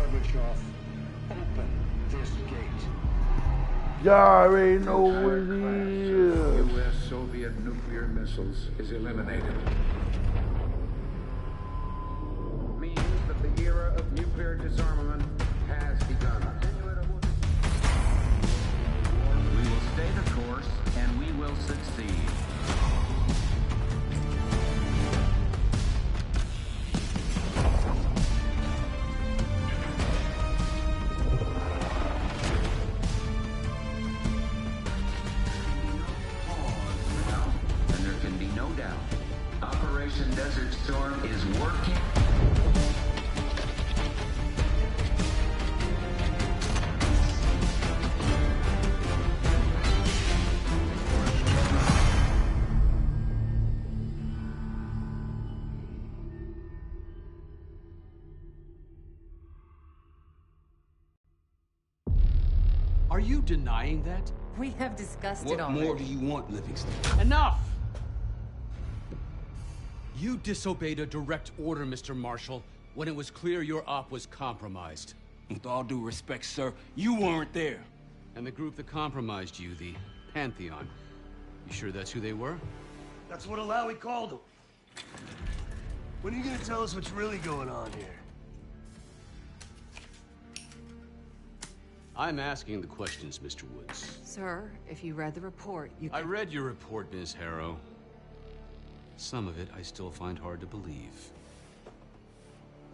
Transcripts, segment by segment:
Gorbachev, open this gate. Y'all already know what it is. U.S.-Soviet nuclear missiles is eliminated. Means that the era of nuclear disarmament has begun. We will stay the course, and we will succeed. And there can be no doubt. Operation Desert Storm is working. Are you denying that? We have discussed it What already. more do you want, Livingston? Enough! You disobeyed a direct order, Mr. Marshall, when it was clear your op was compromised. With all due respect, sir, you weren't there. And the group that compromised you, the Pantheon, you sure that's who they were? That's what Alawi called them. When are you gonna tell us what's really going on here? I'm asking the questions, Mr. Woods. Sir, if you read the report, you I read your report, Ms. Harrow. Some of it I still find hard to believe.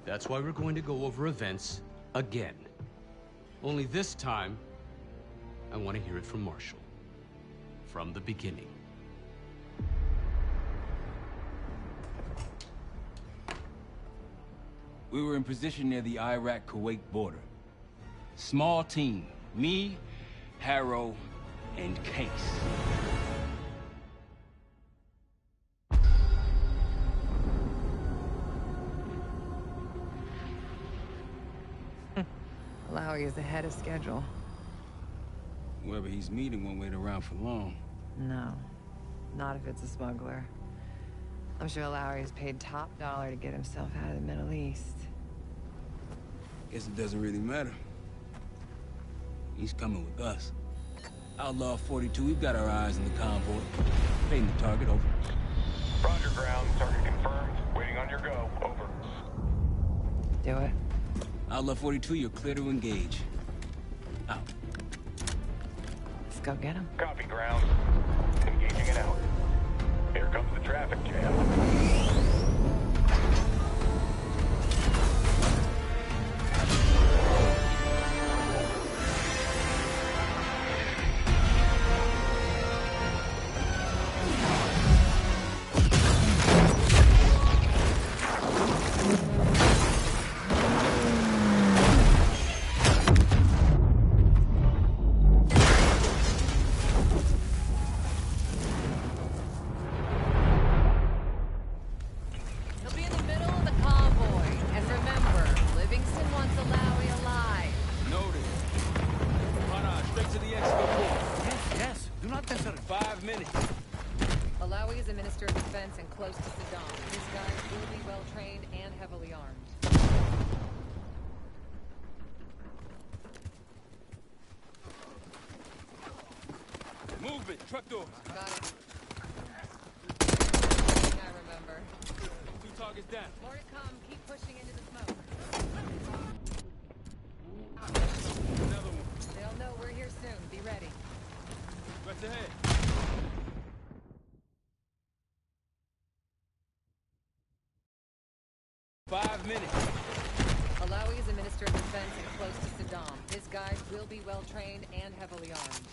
That's why we're going to go over events again. Only this time, I want to hear it from Marshall. From the beginning. We were in position near the Iraq-Kuwait border. Small team. Me, Harrow, and Case. Alawi is ahead of schedule. Whoever he's meeting won't wait around for long. No, not if it's a smuggler. I'm sure Alawi is paid top dollar to get himself out of the Middle East. Guess it doesn't really matter. He's coming with us. Outlaw 42, we've got our eyes on the convoy. Fading the target, over. Roger, ground. Target confirmed. Waiting on your go. Over. Do it. Outlaw 42, you're clear to engage. Out. Let's go get him. Copy, ground. Engaging it out. Here comes the traffic jam. Alawi is a minister of defense and close to Saddam. His guys will be well-trained and heavily armed. Movement, truck door. Got it. I remember. 2 targets down. More to come. Keep pushing into the smoke. Another one. They'll know we're here soon. Be ready. What's ahead? Five minutes. Alawi is a minister of defense and close to Saddam. His guys will be well-trained and heavily armed.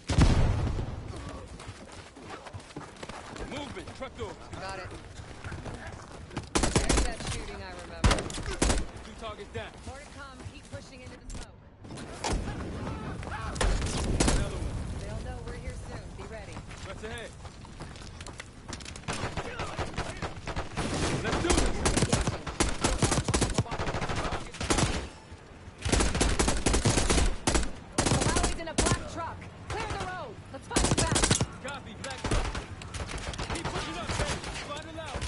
Movement, truck door. Got it. There's that shooting I remember. 2 targets down. More to come. Keep pushing into the smoke. Another one. They'll know we're here soon. Be ready. What's ahead? Let's do it. Alawi's in a black truck. Clear the road. Let's find him fast. Copy, black truck. Keep pushing up, baby. Find it out.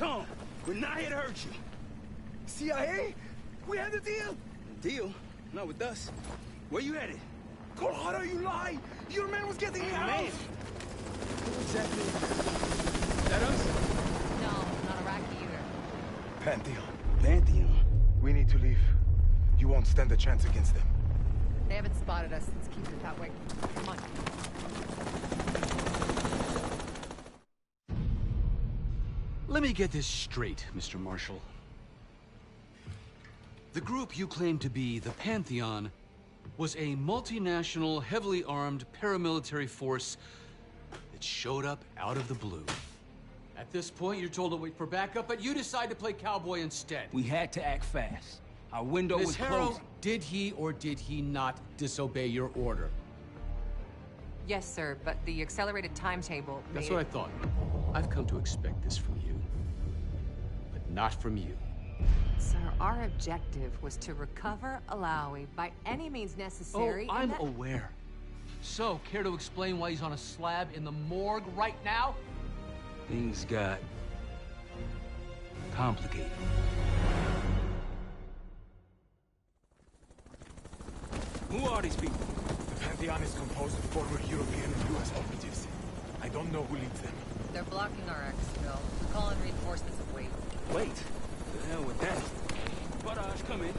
calm. We're not here to hurt you. CIA? We had the deal? Deal? Not with us. Where you headed? Colorado, you lie! Your man was getting me out! Man! Who exactly is that us? No, not Iraqi either. Pantheon. Pantheon. We need to leave. You won't stand a chance against them. They haven't spotted us. Let's keep it that way. Come on. Let me get this straight, Mr. Marshall. The group you claim to be the Pantheon was a multinational, heavily armed paramilitary force that showed up out of the blue. At this point, you're told to wait for backup, but you decide to play cowboy instead. We had to act fast. Our window was Ms. Harrow, closing. did he or did he not disobey your order? Yes, sir, but the accelerated timetable That's made what I thought. I've come to expect this from you, but not from you. Sir, our objective was to recover Alawi by any means necessary. Oh, I'm aware. So, care to explain why he's on a slab in the morgue right now? Things got complicated. Who are these people? The Pantheon is composed of former European and US operatives. I don't know who leads them. They're blocking our exfil. We call in reinforcements and wait. Wait. The hell with that? Barrage, come in.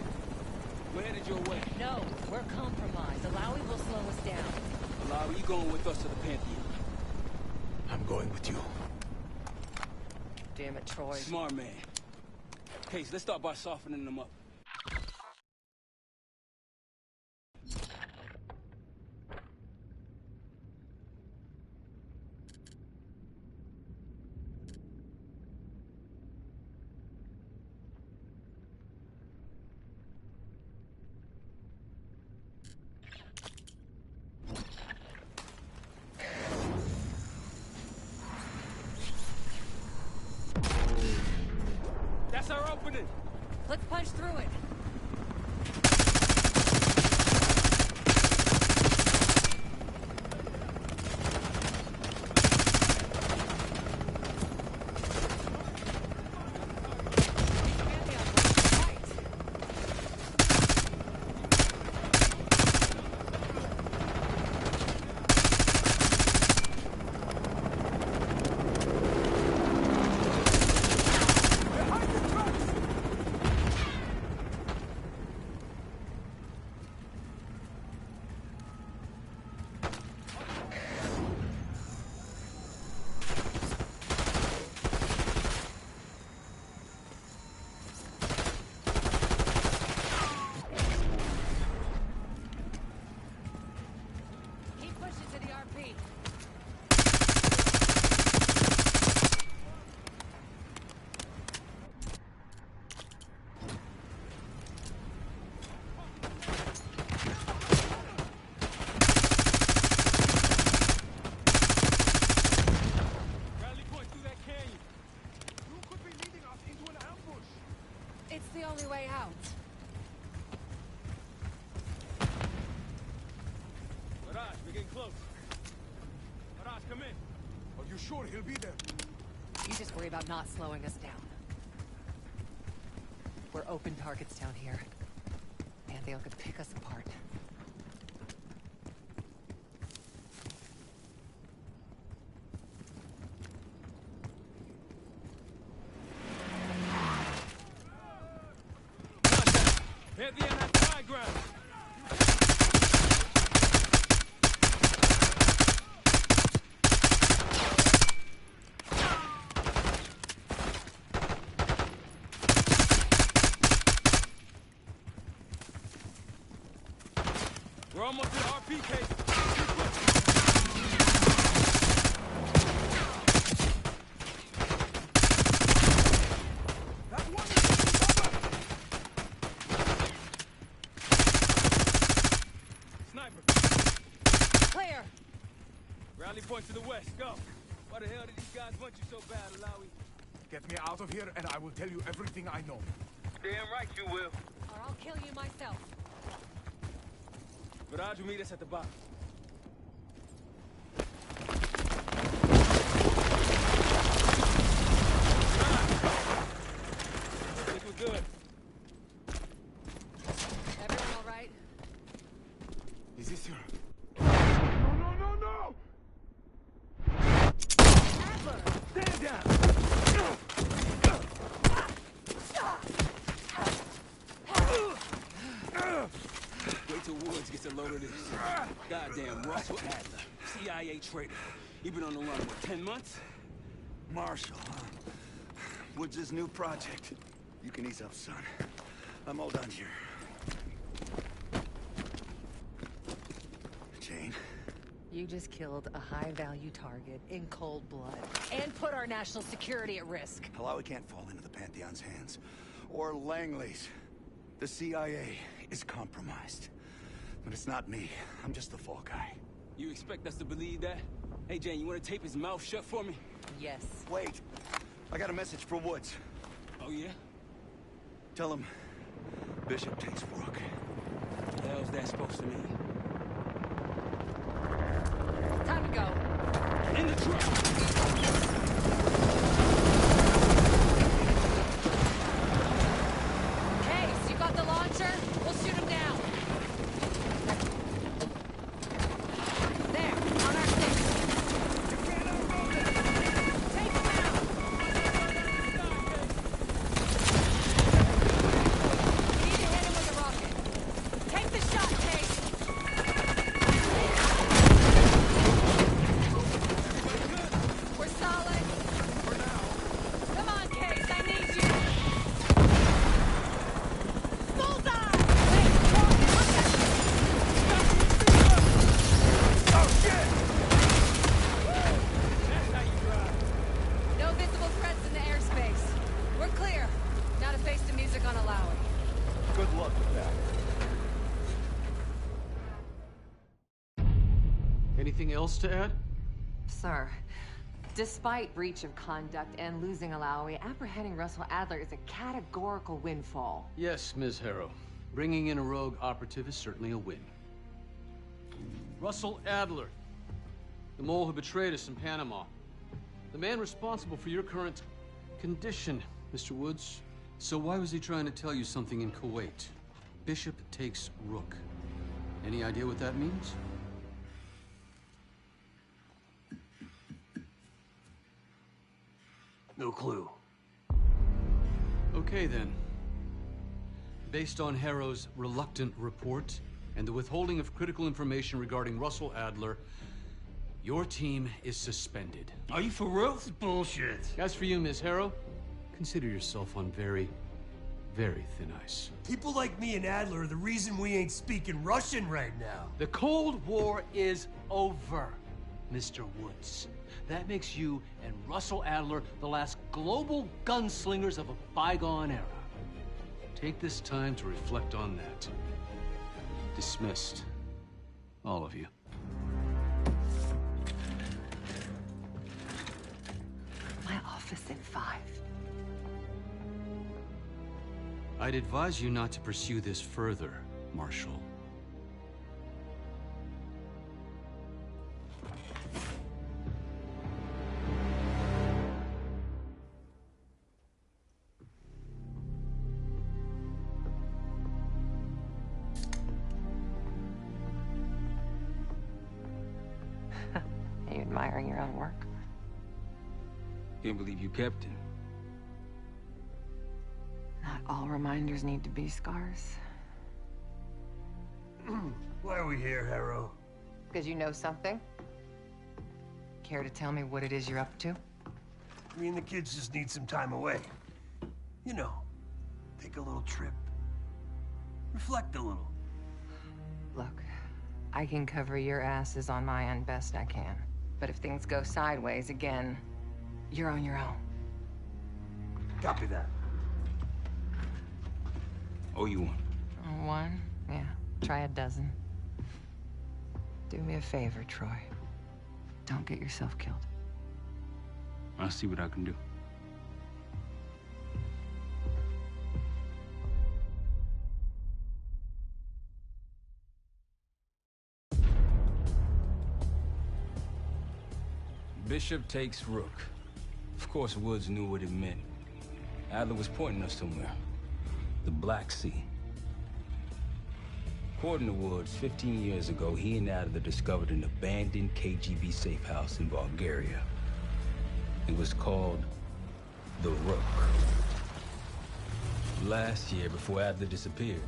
We're headed your way. No, we're compromised. Alawi will slow us down. Alawi, you going with us to the Pantheon? I'm going with you. Damn it, Troy. Smart man. Case, let's start by softening them up. That's our opening. Let's punch through it. Keep pushing to the RP. Rally point through that canyon. You could be leading us into an ambush. It's the only way out. Barrage, we're getting close. Barrage, come in. Are you sure he'll be there? You just worry about not slowing us down. We're open targets down here. Pantheon could pick us apart. Pantheon at the high ground. We're almost to the RP case. That one is cover! Sniper. Clear. Rally point to the west. Go. Why the hell did these guys want you so bad, Alawi? Get me out of here and I will tell you everything I know. Damn right you will. Or I'll kill you myself. Barrage will meet us at the bottom. goddamn Russell Adler, CIA traitor. You been on the run, what, 10 months? Marshall, huh? Woods' new project. You can ease up, son. I'm all done here. Jane? You just killed a high-value target in cold blood and put our national security at risk. Alawi can't fall into the Pantheon's hands. Or Langley's. The CIA is compromised. But it's not me. I'm just the fall guy. You expect us to believe that? Hey, Jane, you want to tape his mouth shut for me? Yes. Wait. I got a message for Woods. Oh, yeah? Tell him Bishop takes Rook. What the hell's that supposed to mean? Time to go. In the truck! Case, you got the launcher? We'll shoot him down. There, on our station. Take him out. We need to hit him with a rocket. Take the shot, Case. We're solid. For now. Come on, Case, I need you. Bullseye! Wait, look at Oh, shit! That's how you drive. no visible threats in the airspace. We're clear. Now to face the music on Alawi. Good luck with that. Anything else to add? Sir, despite breach of conduct and losing Alawi, apprehending Russell Adler is a categorical windfall. Yes, Ms. Harrow. Bringing in a rogue operative is certainly a win. Russell Adler, the mole who betrayed us in Panama. The man responsible for your current condition, Mr. Woods. So why was he trying to tell you something in Kuwait? Bishop takes Rook. Any idea what that means? No clue. Okay, then. Based on Harrow's reluctant report and the withholding of critical information regarding Russell Adler, your team is suspended. Are you for real? This is bullshit. As for you, Ms. Harrow, consider yourself on very, very thin ice. People like me and Adler are the reason we ain't speaking Russian right now. The Cold War is over, Mr. Woods. That makes you and Russell Adler the last global gunslingers of a bygone era. Take this time to reflect on that. Dismissed. All of you. My office in 5. I'd advise you not to pursue this further, Marshal. Are you admiring your own work? Can't believe you kept him. Not all reminders need to be scars. Why are we here, Harrow? Because you know something? Care to tell me what it is you're up to? Me and the kids just need some time away. You know, take a little trip. Reflect a little. Look, I can cover your asses on my end best I can. But if things go sideways again, you're on your own. Copy that. Oh, you want? One? Yeah. Try a dozen. Do me a favor, Troy. Don't get yourself killed. I'll see what I can do. Bishop takes Rook. Of course, Woods knew what it meant. Adler was pointing us somewhere. The Black Sea. According to Woods, 15 years ago, he and Adler discovered an abandoned KGB safe house in Bulgaria. It was called the Rook. Last year, before Adler disappeared,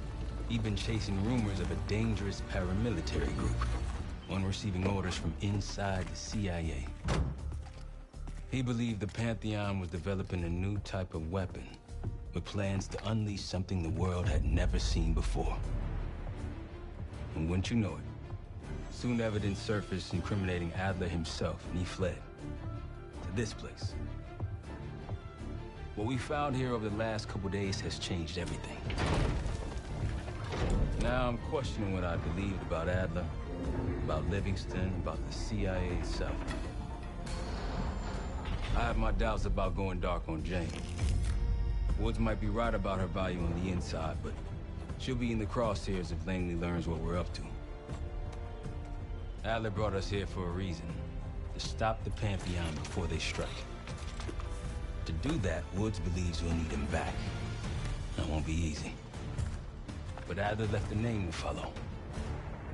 he'd been chasing rumors of a dangerous paramilitary group. one receiving orders from inside the CIA. He believed the Pantheon was developing a new type of weapon with plans to unleash something the world had never seen before. And wouldn't you know it, soon evidence surfaced incriminating Adler himself, and he fled to this place. What we found here over the last couple days has changed everything. Now I'm questioning what I believed about Adler, about Livingston, about the CIA itself. I have my doubts about going dark on Jane. Woods might be right about her value on the inside, but she'll be in the crosshairs if Langley learns what we're up to. Adler brought us here for a reason, to stop the Pantheon before they strike. To do that, Woods believes we'll need him back. That won't be easy. But Adler left a name to follow.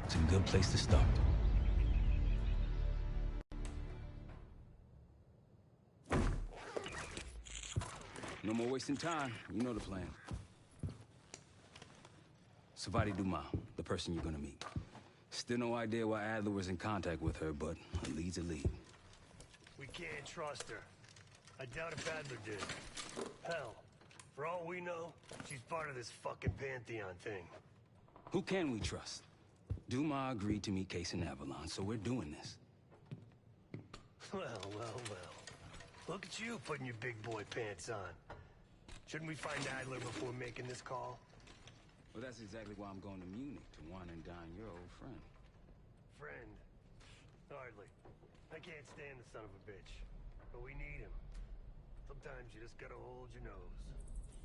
It's a good place to start. No more wasting time. You know the plan. Savati Dumas, the person you're gonna meet. Still no idea why Adler was in contact with her, but a lead's a lead. We can't trust her. I doubt if Adler did. Hell, for all we know, she's part of this fucking Pantheon thing. Who can we trust? Dumas agreed to meet Case in Avalon, so we're doing this. Well. Look at you putting your big boy pants on. Shouldn't we find Adler before making this call? Well, that's exactly why I'm going to Munich, to wine and dine your old friend. Friend? Hardly. I can't stand the son of a bitch. But we need him. Sometimes you just gotta hold your nose.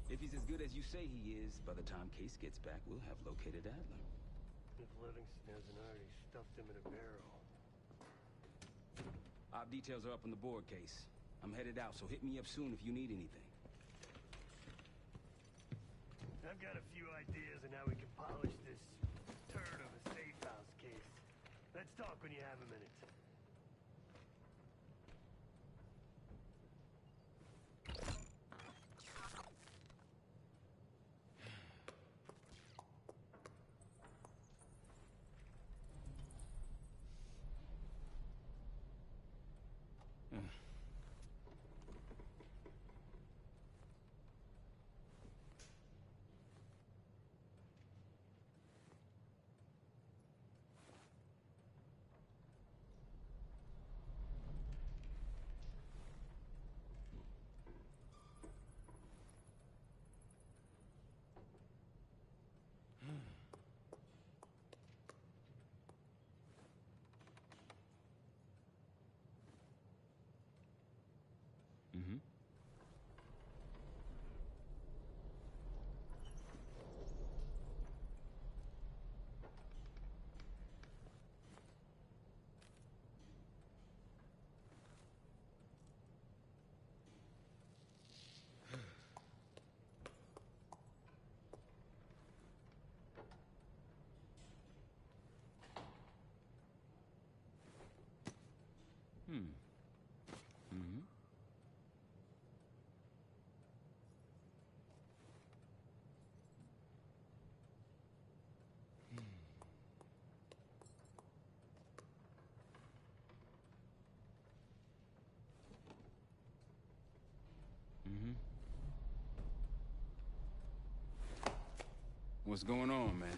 If he's as good as you say he is, by the time Case gets back, we'll have located Adler. If Livingston hasn't already stuffed him in a barrel. Our details are up on the board, Case. I'm headed out, so hit me up soon if you need anything. I've got a few ideas on how we can polish this turd of a safe house, Case. Let's talk when you have a minute. Mm-hmm. Mm-hmm. Mm-hmm. What's going on, man?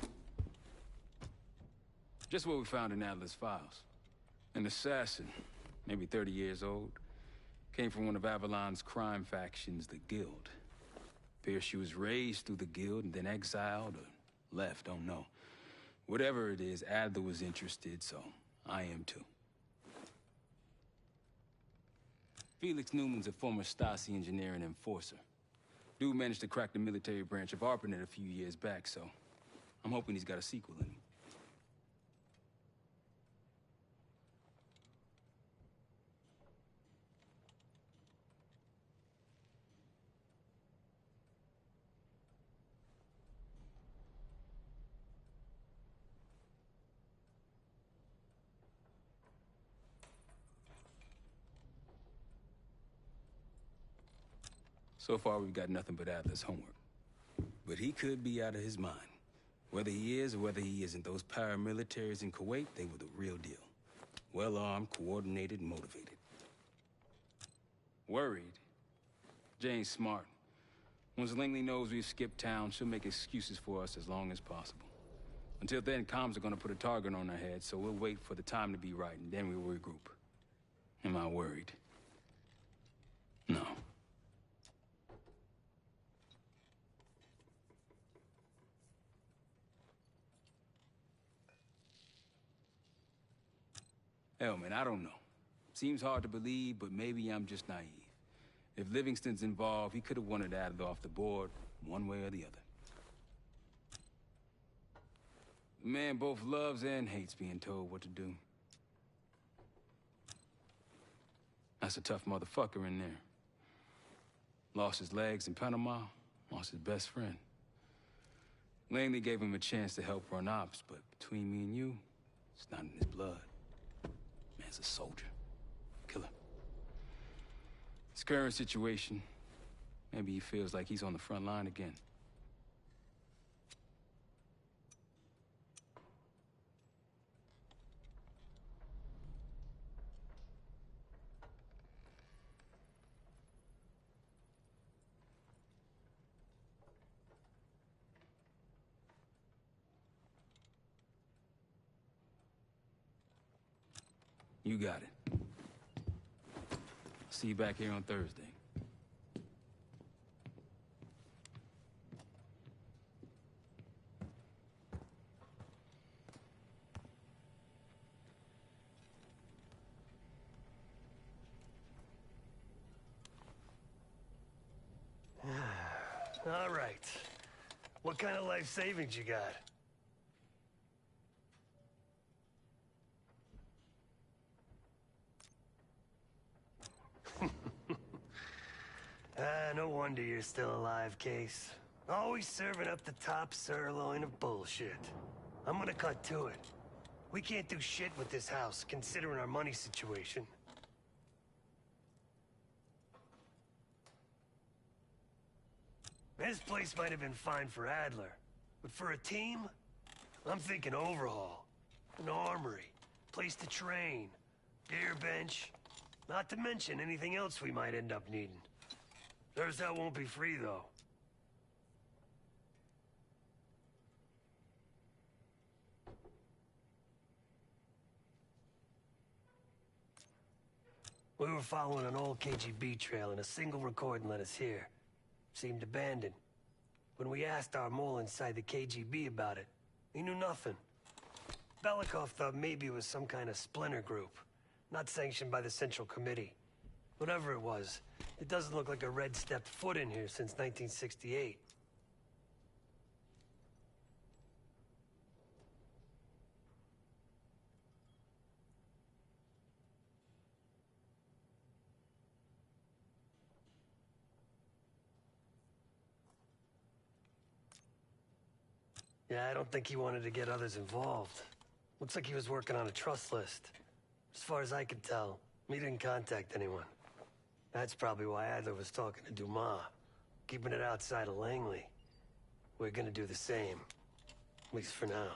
Just what we found in Adler's files. An assassin, maybe 30 years old, came from one of Avalon's crime factions, the Guild. Appears she was raised through the Guild and then exiled or left, don't know. Whatever it is, Adler was interested, so I am too. Felix Newman's a former Stasi engineer and enforcer. Dude managed to crack the military branch of ARPANET a few years back, so I'm hoping he's got a sequel in him. So far, we've got nothing but Adler's homework. But he could be out of his mind. Whether he is or whether he isn't, those paramilitaries in Kuwait, they were the real deal. Well-armed, coordinated, motivated. Worried? Jane's smart. Once Langley knows we've skipped town, she'll make excuses for us as long as possible. Until then, comms are gonna put a target on our heads, so we'll wait for the time to be right, and then we'll regroup. Am I worried? No. Hell, man, I don't know. Seems hard to believe, but maybe I'm just naive. If Livingston's involved, he could have wanted Adler off the board, one way or the other. The man both loves and hates being told what to do. That's a tough motherfucker in there. Lost his legs in Panama, lost his best friend. Langley gave him a chance to help run ops, but between me and you, it's not in his blood. Man's a soldier. Killer. His current situation, maybe he feels like he's on the front line again. You got it. See you back here on Thursday. All right. What kind of life savings you got? No wonder you're still alive, Case. Always serving up the top sirloin of bullshit. I'm gonna cut to it. We can't do shit with this house, considering our money situation. This place might have been fine for Adler, but for a team, I'm thinking overhaul. An armory, place to train, gear bench, not to mention anything else we might end up needing. There's that won't be free, though. We were following an old KGB trail and a single recording led us here. Seemed abandoned. When we asked our mole inside the KGB about it, he knew nothing. Belikov thought maybe it was some kind of splinter group, not sanctioned by the Central Committee. Whatever it was, it doesn't look like a Red stepped foot in here since 1968. Yeah, I don't think he wanted to get others involved. Looks like he was working on a trust list. As far as I can tell, he didn't contact anyone. That's probably why Adler was talking to Dumas, keeping it outside of Langley. We're gonna do the same, at least for now.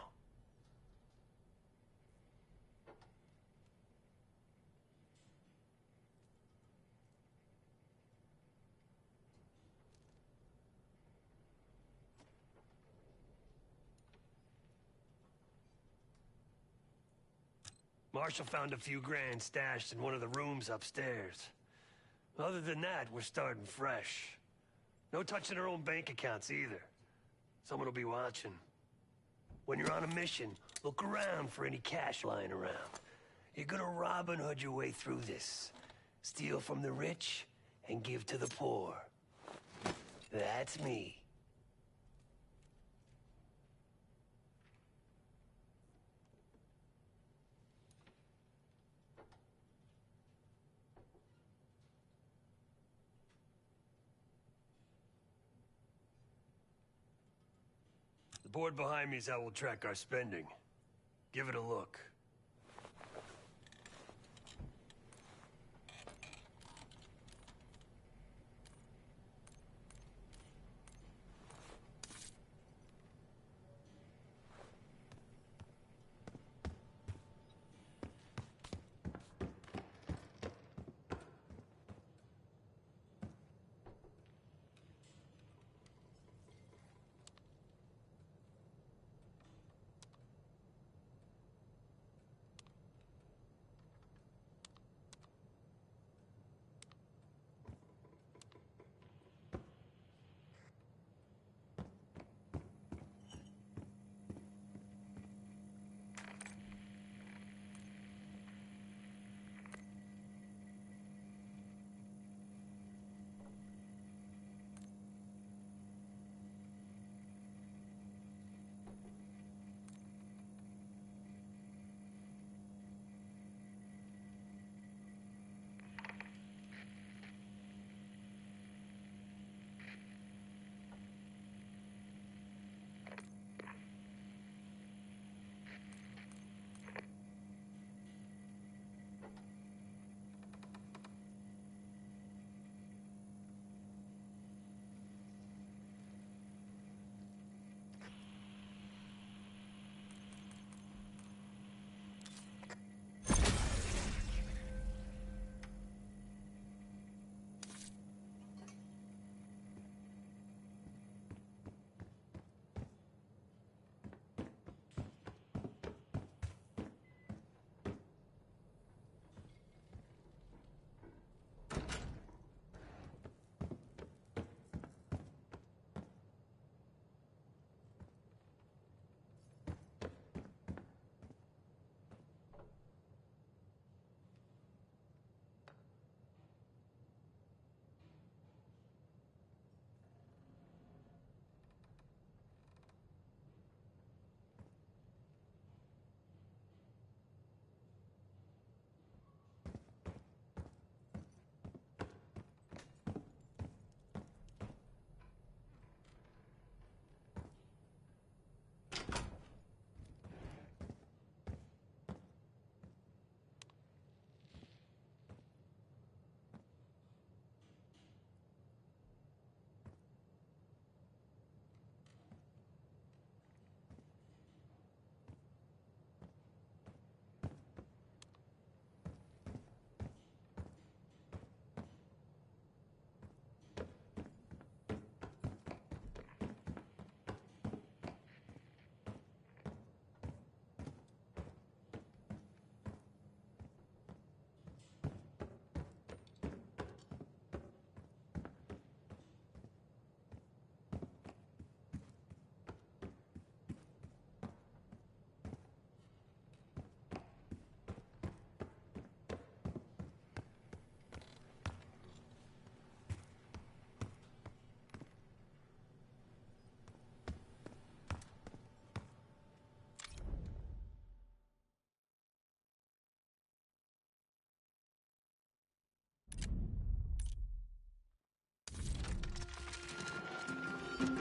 Marshall found a few grand stashed in one of the rooms upstairs. Other than that, we're starting fresh. No touching our own bank accounts either. Someone will be watching. When you're on a mission, look around for any cash lying around. You're gonna Robin Hood your way through this. Steal from the rich and give to the poor. That's me. The board behind me is how we'll track our spending. Give it a look.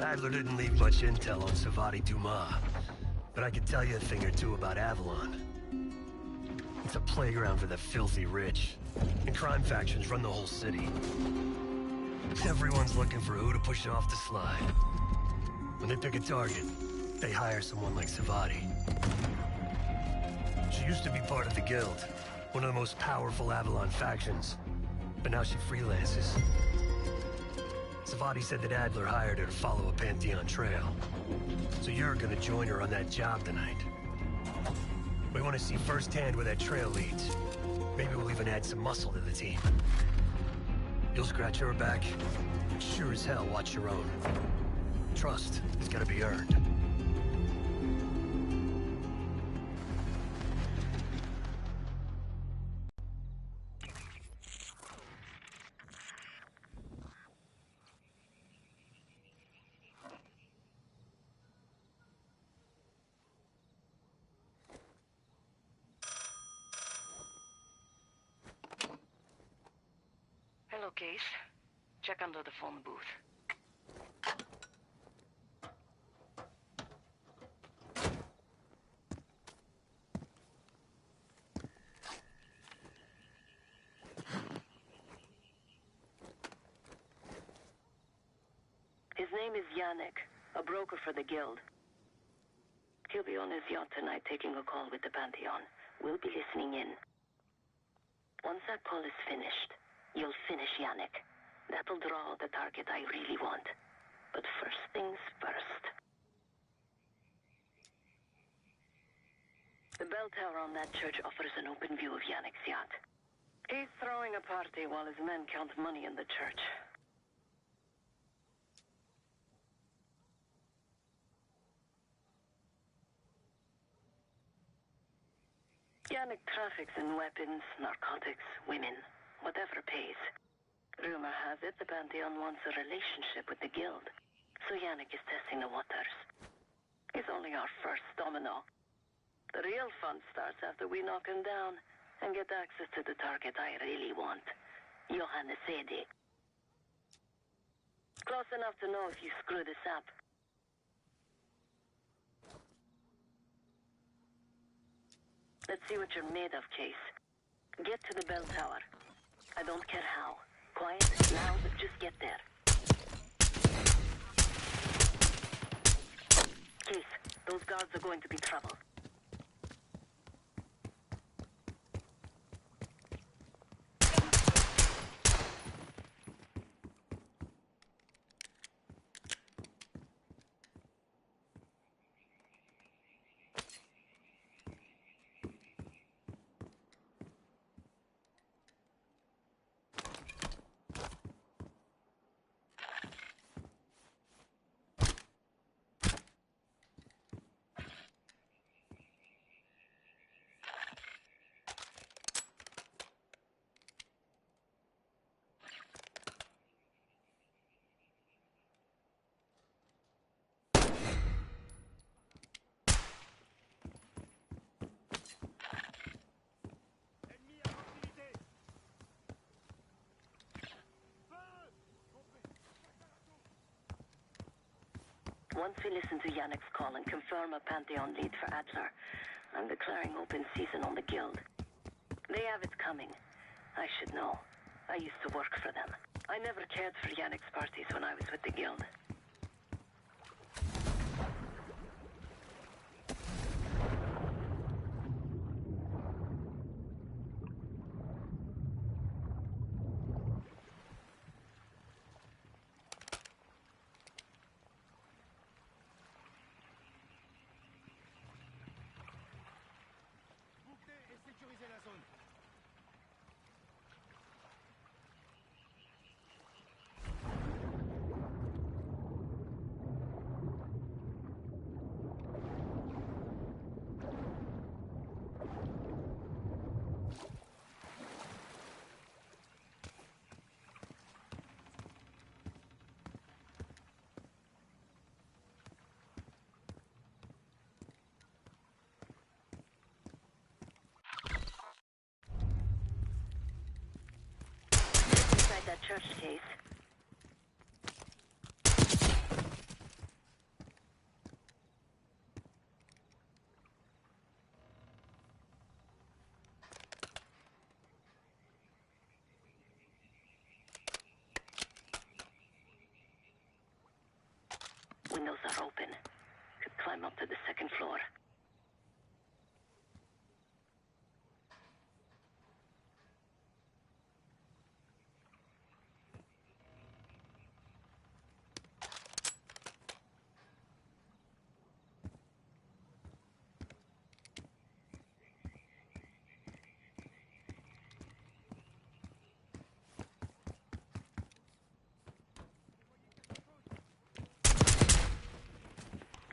Adler didn't leave much intel on Savati Dumas, but I could tell you a thing or two about Avalon. It's a playground for the filthy rich, and crime factions run the whole city. Everyone's looking for who to push off the slide. When they pick a target, they hire someone like Savati. She used to be part of the Guild, one of the most powerful Avalon factions, but now she freelances. Savati said that Adler hired her to follow a Pantheon trail. So you're gonna join her on that job tonight. We want to see firsthand where that trail leads. Maybe we'll even add some muscle to the team. You'll scratch her back, but sure as hell watch your own. Trust is gotta be earned. Hello, Case. Check under the phone booth. His name is Yannick, a broker for the Guild. He'll be on his yacht tonight taking a call with the Pantheon. We'll be listening in. Once that call is finished, you'll finish Yannick. That'll draw the target I really want. But first things first. The bell tower on that church offers an open view of Yannick's yacht. He's throwing a party while his men count money in the church. Yannick traffics in weapons, narcotics, women, whatever pays. Rumor has it the Pantheon wants a relationship with the Guild, so Yannick is testing the waters. He's only our first domino. The real fun starts after we knock him down and get access to the target I really want, Johannes Edi. Close enough to know if you screw this up. Let's see what you're made of, Case. Get to the bell tower. I don't care how. Quiet, loud, just get there. Case, those guards are going to be trouble. Once we listen to Yannick's call and confirm a Pantheon lead for Adler, I'm declaring open season on the Guild. They have it coming. I should know. I used to work for them. I never cared for Yannick's parties when I was with the Guild. Inside that church, Case. windows are open. Could climb up to the second floor.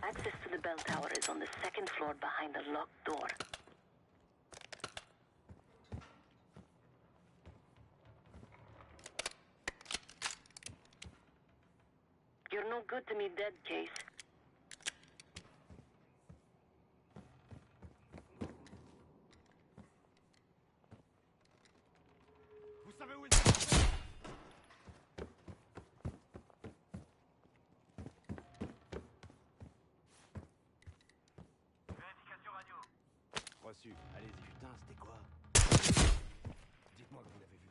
Access to the bell tower is on the second floor behind a locked door. You're no good to me dead, Case. Vous savez où est-ce? Reçu. Allez-y. Putain, c'était quoi? Dites-moi que vous l'avez vu.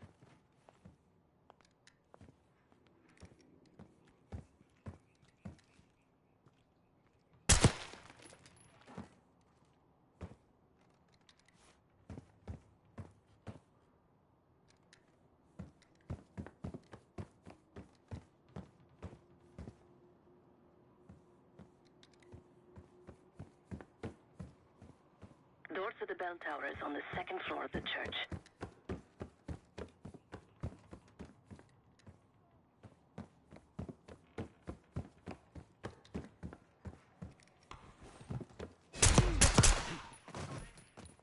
Door to the bell tower is on the second floor of the church.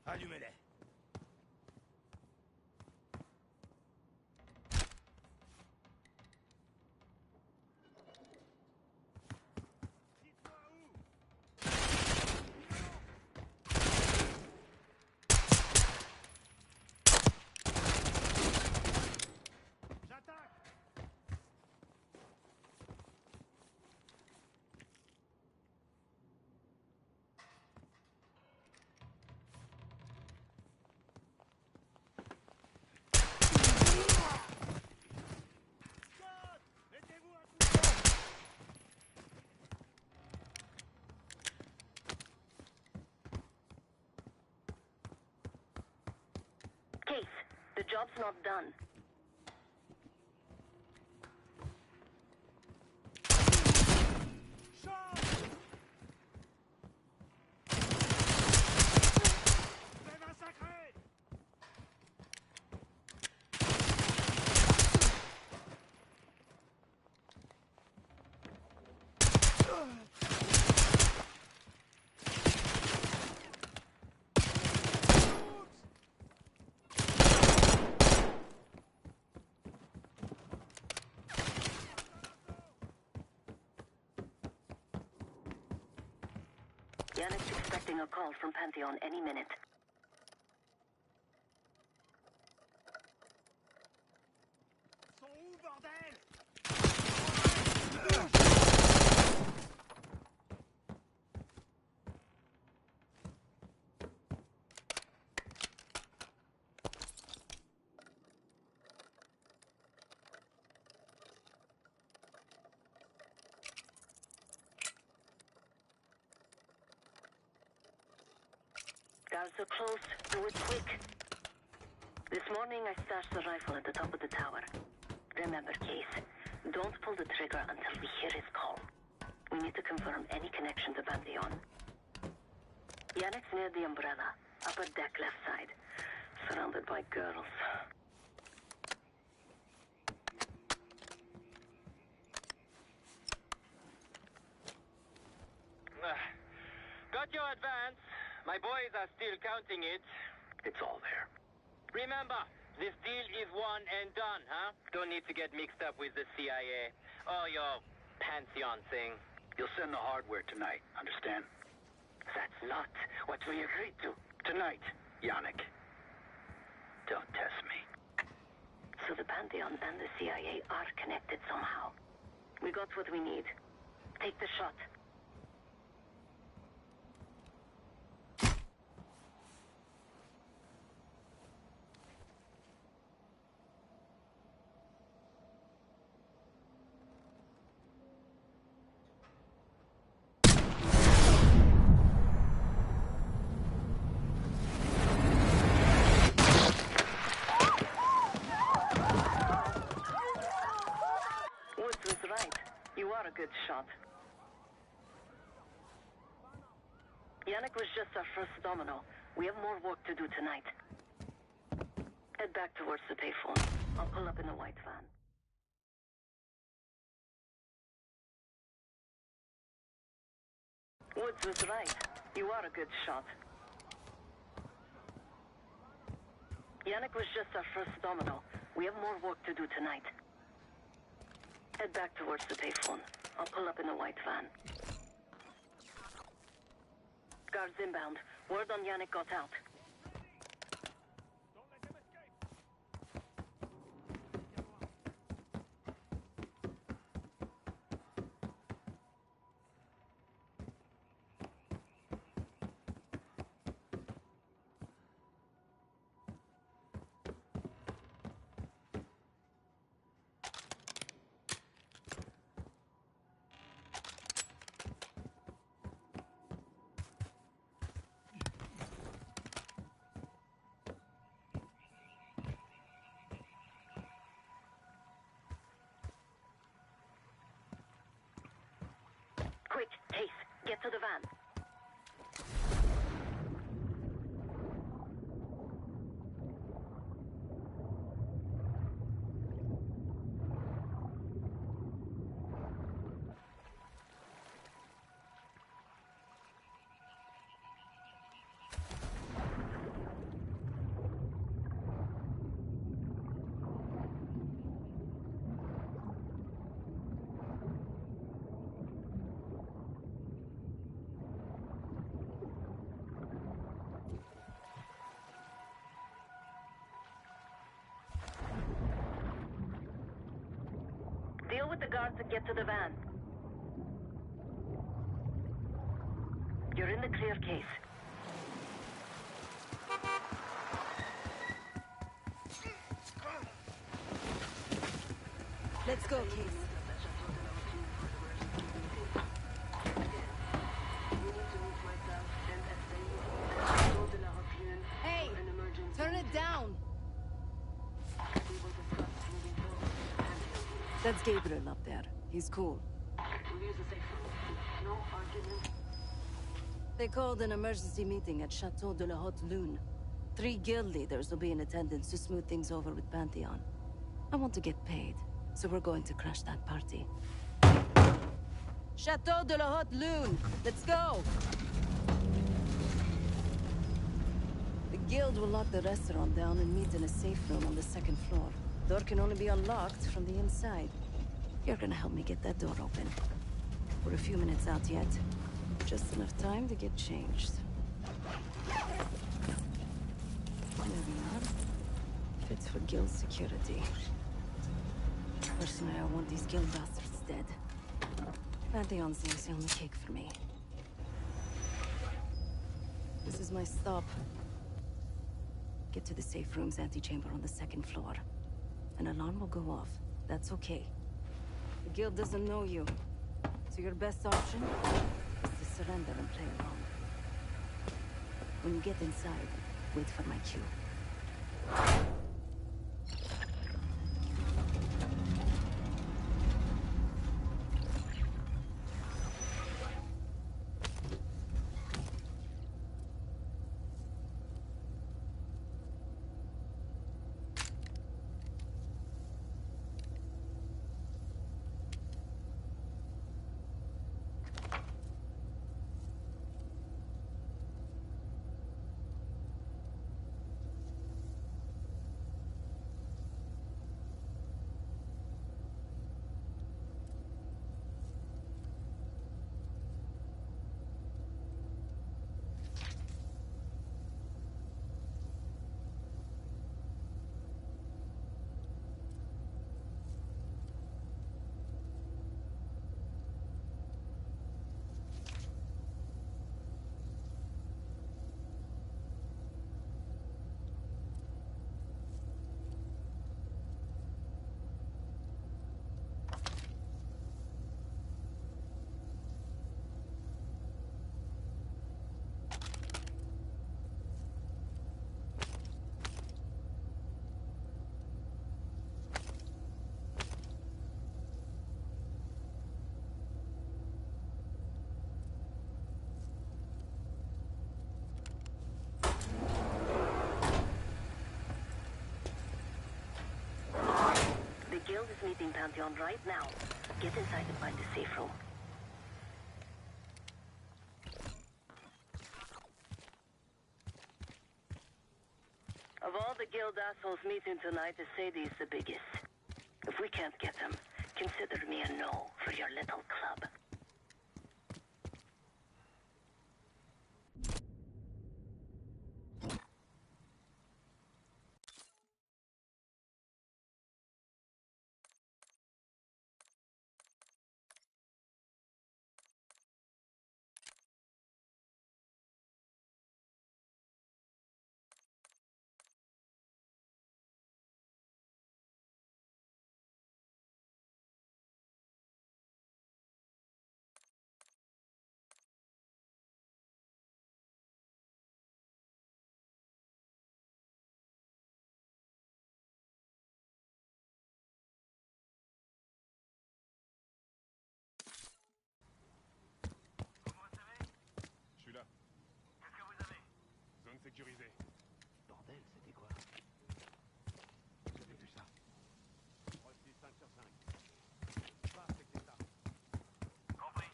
Allumez-les. Case, the job's not done. Yannick's expecting a call from Pantheon any minute. Sont où, bordel? Guards are close. Do it quick. This morning I stashed the rifle at the top of the tower. Remember, Case, don't pull the trigger until we hear his call. We need to confirm any connection to Pantheon. Yannick's near the umbrella, upper deck left side, surrounded by girls. Got your advance. My boys are still counting it. It's all there. Remember, this deal is one and done, huh? Don't need to get mixed up with the CIA or your Pantheon thing. You'll send the hardware tonight, understand? That's not what we agreed to. Tonight, Yannick. Don't test me. So the Pantheon and the CIA are connected somehow. We got what we need. Take the shot. good shot. Yannick was just our first domino. We have more work to do tonight. Head back towards the payphone. I'll pull up in the white van. Woods was right. You are a good shot. Yannick was just our first domino. We have more work to do tonight. Head back towards the payphone. I'll pull up in the white van. Guards inbound. Word on Yannick got out. Quick, Case, get to the van. Deal with the guards and get to the van. You're in the clear, Case. Let's go, Case. Hey! Turn it down! That's Gabriel up there. He's cool. They called an emergency meeting at Chateau de la Haute Lune. 3 guild leaders will be in attendance to smooth things over with Pantheon. I want to get paid, so we're going to crash that party. Chateau de la Haute Lune! Let's go! The guild will lock the restaurant down and meet in a safe room on the 2nd floor. Door can only be unlocked from the inside. You're gonna help me get that door open. We're a few minutes out yet. Just enough time to get changed. There we are. Fits for guild security. Personally, I want these guild bastards dead. Pantheon's the icing on the cake for me. This is my stop. Get to the safe room's antechamber on the 2nd floor. An alarm will go off. That's okay. The guild doesn't know you, so your best option is to surrender and play along. When you get inside, wait for my cue. meeting Pantheon right now. Get inside and find a safe room. Of all the guild assholes meeting tonight, Sadie's the biggest. If we can't get him, consider me a no for your little club. Sécurisé. Bordel, c'était quoi? J'avais vu ça. 5 sur 5. Pas affecté ça. Compris.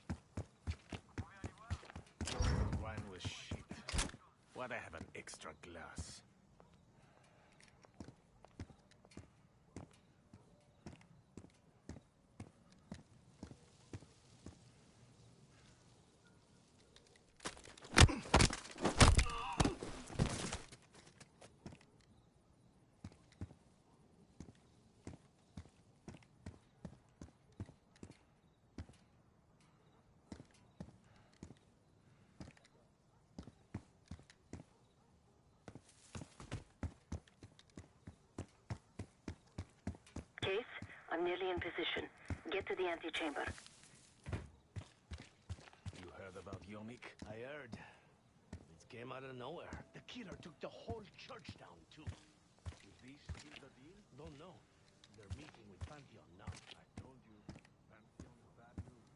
Vous pouvez aller voir? Wine was shit. Why'd I have an extra glass? Case, I'm nearly in position. Get to the antechamber. You heard about Yannick? I heard. It came out of nowhere. The killer took the whole church down, too. Is this still the deal? Don't know. They're meeting with Pantheon now. I told you, Pantheon is bad news.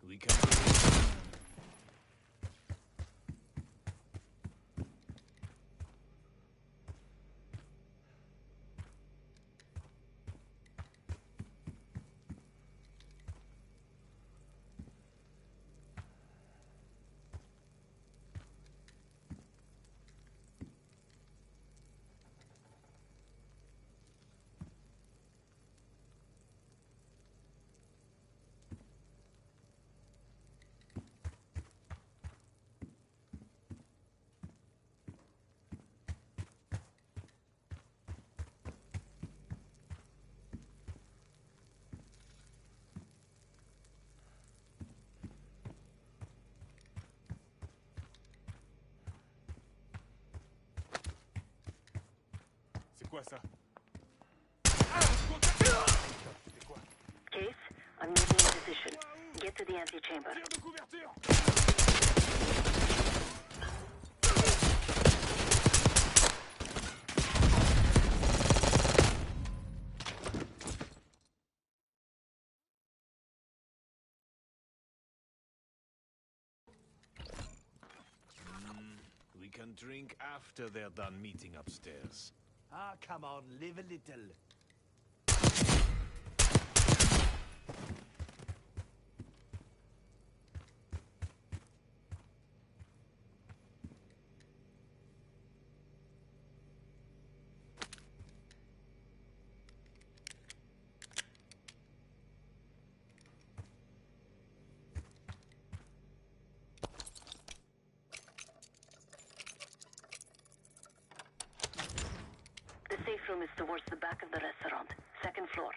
We can... C'est quoi ça? C'est quoi? Case, I'm nearly in position. Get to the antechamber. Tire de couverture! We can drink after they're done meeting upstairs. Ah, come on, live a little. The safe room is towards the back of the restaurant. Second floor.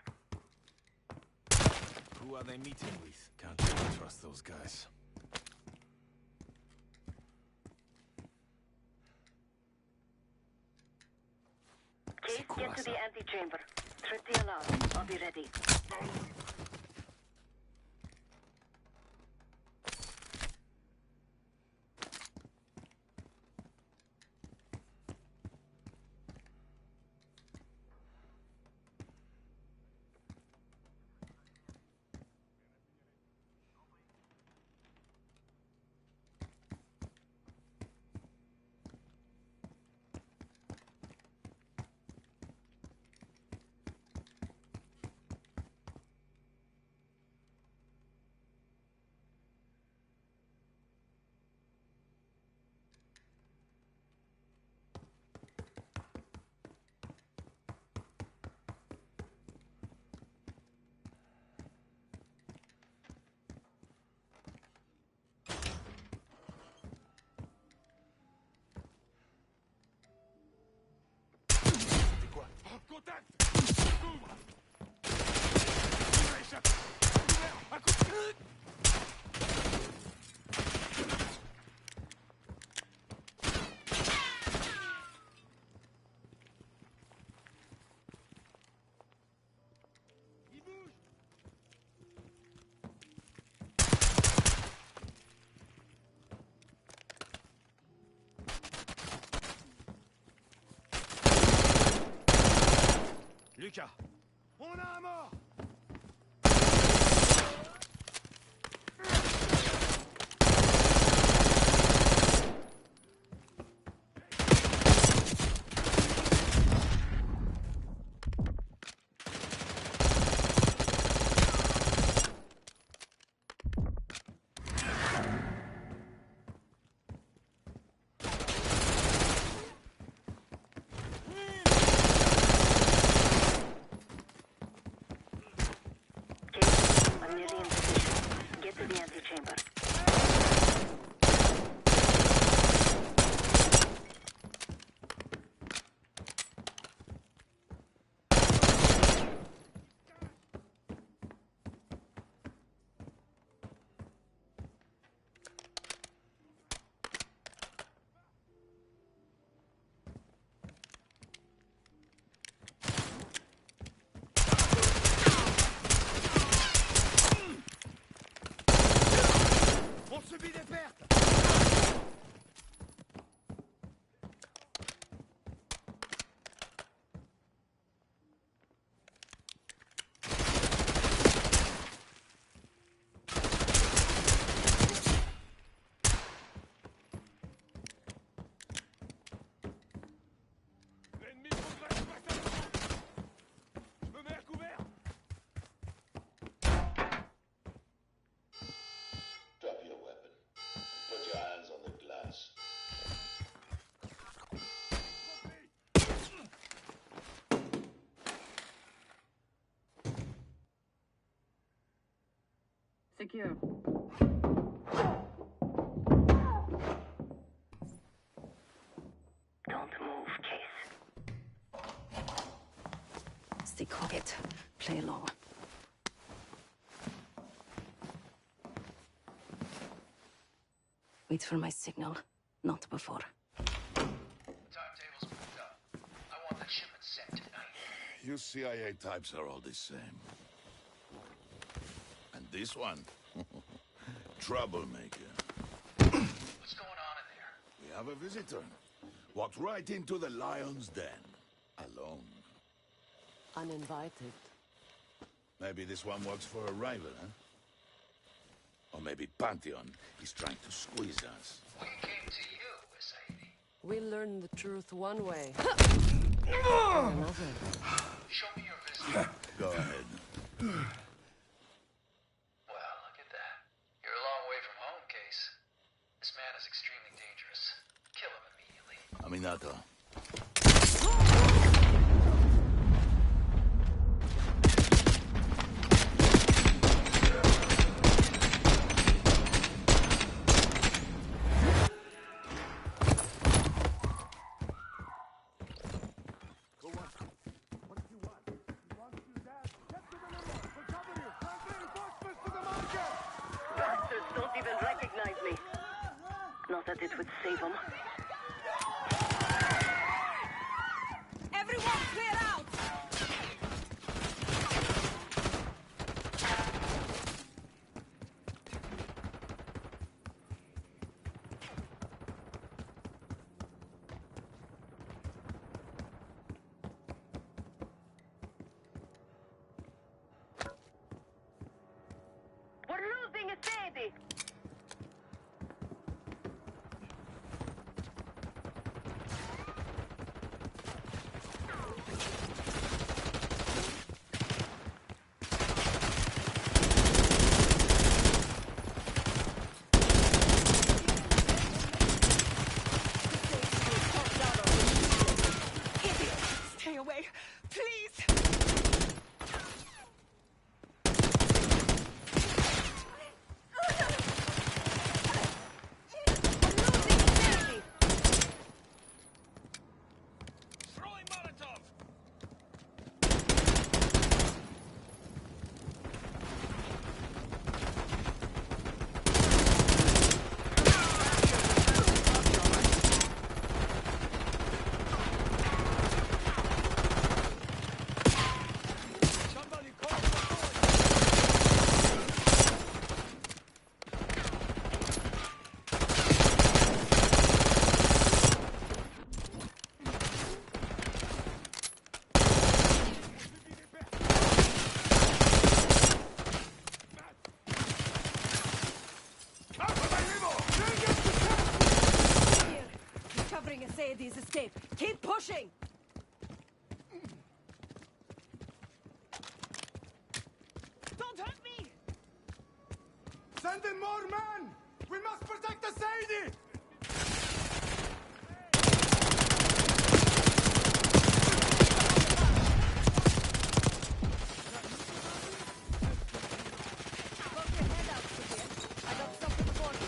Who are they meeting with? Can't really trust those guys. Get to the antechamber. Trip the alarm. I'll be ready. Lucas, on a un mort! I'm nearly in position. Get to the antechamber. On subit des pertes! L'ennemi progresse face à nous! Je me mets à couvert! Drop your weapon. Put your hands on the glass. Secure. Don't move, Case. Stay quiet. Play along. Wait for my signal. Not before. Timetable's moved up. I want that shipment sent tonight. You CIA types are all the same. And this one? Troublemaker. What's going on in there? We have a visitor. Walked right into the lion's den. Alone. Uninvited. Maybe this one works for a rival, huh? Or maybe Pantheon is trying to squeeze us. We came to you, Sadie. We learn the truth one way. Or another. Show me your visitor. Go ahead. Well, look at that. You're a long way from home, Case. This man is extremely dangerous. Kill him immediately. Aminato. Bastards don't even recognize me. Not that it would save them. Everyone clear out! Please! Throwing Molotov! Somebody call the Here! He's covering Asadi's escape. Keep pushing! Don't hurt me! Send in more men! We must protect the Sadie! Put your head up, Sibir. I got something for you.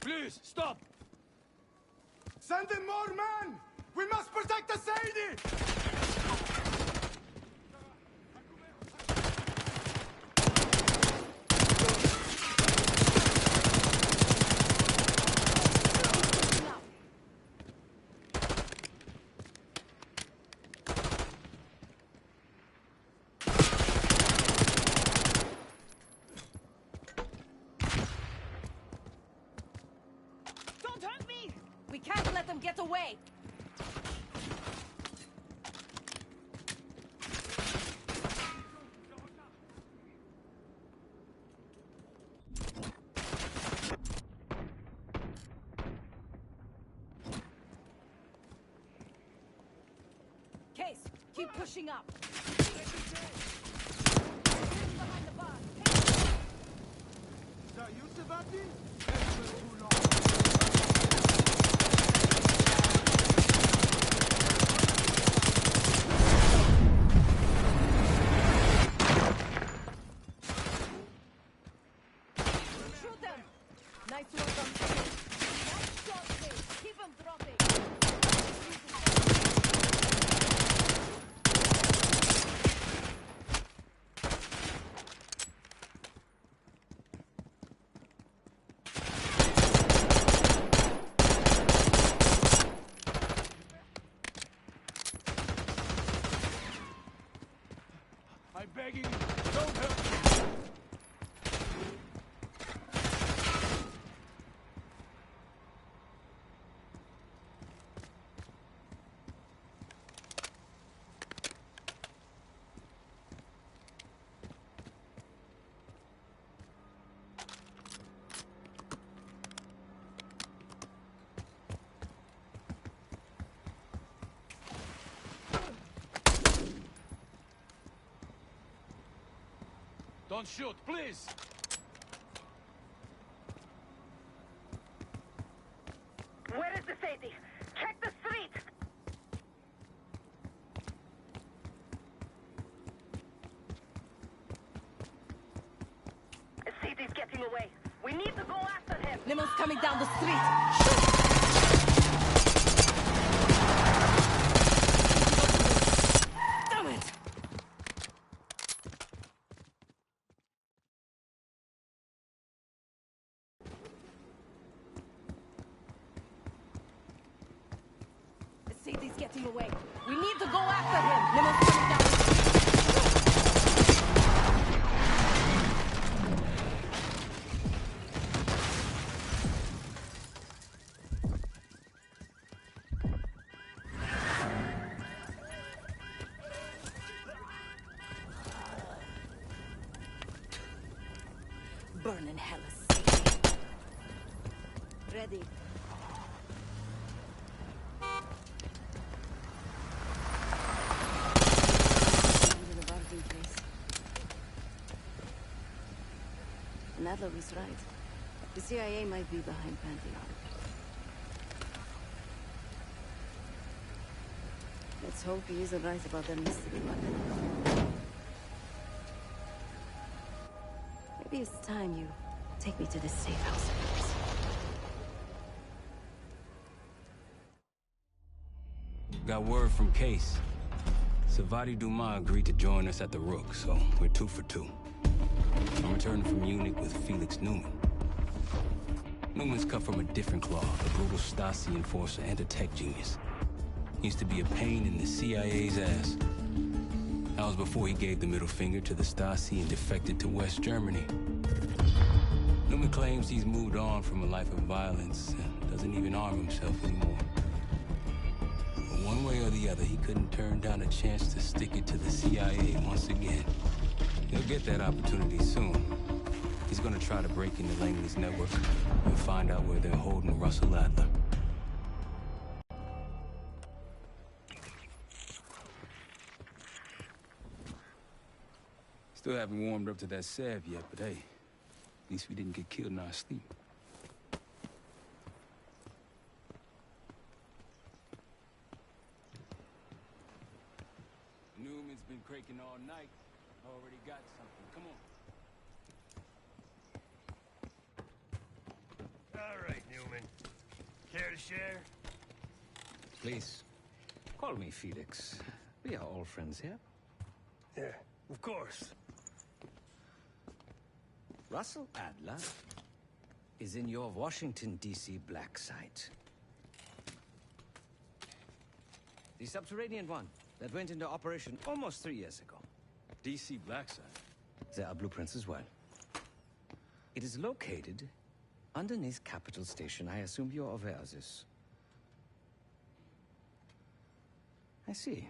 Please, stop! Send in more men! We must protect the Sadie! Don't hurt me! We can't let them get away! Case, keep pushing up. Behind the bar. Is that you, Sebastian? It's been too long. Shoot them! Nice work on Case. Nice shot, Case. Keep them dropping. I'm begging you, don't hurt me! Don't shoot, please! Where is the Sadie? Check the street! Sadie's getting away. We need to go after him. Nemo's coming down the street. Shoot! Damn it! Sadie's getting away. We need to go after him. Nemo's coming down the street. burn in hell a safe. Ready. Into the barging place. Nadler was right. The CIA might be behind Pantheon. Let's hope he isn't right about that mystery weapon. Maybe it's time you take me to the safe house of yours. Got word from Case. Savati Dumas agreed to join us at the Rook, so we're 2 for 2. I'm returning from Munich with Felix Newman. Newman's cut from a different cloth, a brutal Stasi enforcer and a tech genius. He used to be a pain in the CIA's ass. That was before he gave the middle finger to the Stasi and defected to West Germany. Newman claims he's moved on from a life of violence and doesn't even arm himself anymore. But one way or the other, he couldn't turn down a chance to stick it to the CIA once again. He'll get that opportunity soon. He's gonna try to break into Langley's network and find out where they're holding Russell Adler. Still haven't warmed up to that salve yet, but hey, at least we didn't get killed in our sleep. Newman's been cranking all night. Already got something. Come on. All right, Newman. Care to share? Please, call me Felix. We are all friends here. Yeah, of course. Russell Adler is in your Washington, D.C. black site. The subterranean one that went into operation almost 3 years ago. D.C. black site? There are blueprints as well. It is located underneath Capitol Station. I assume you're aware of this. I see.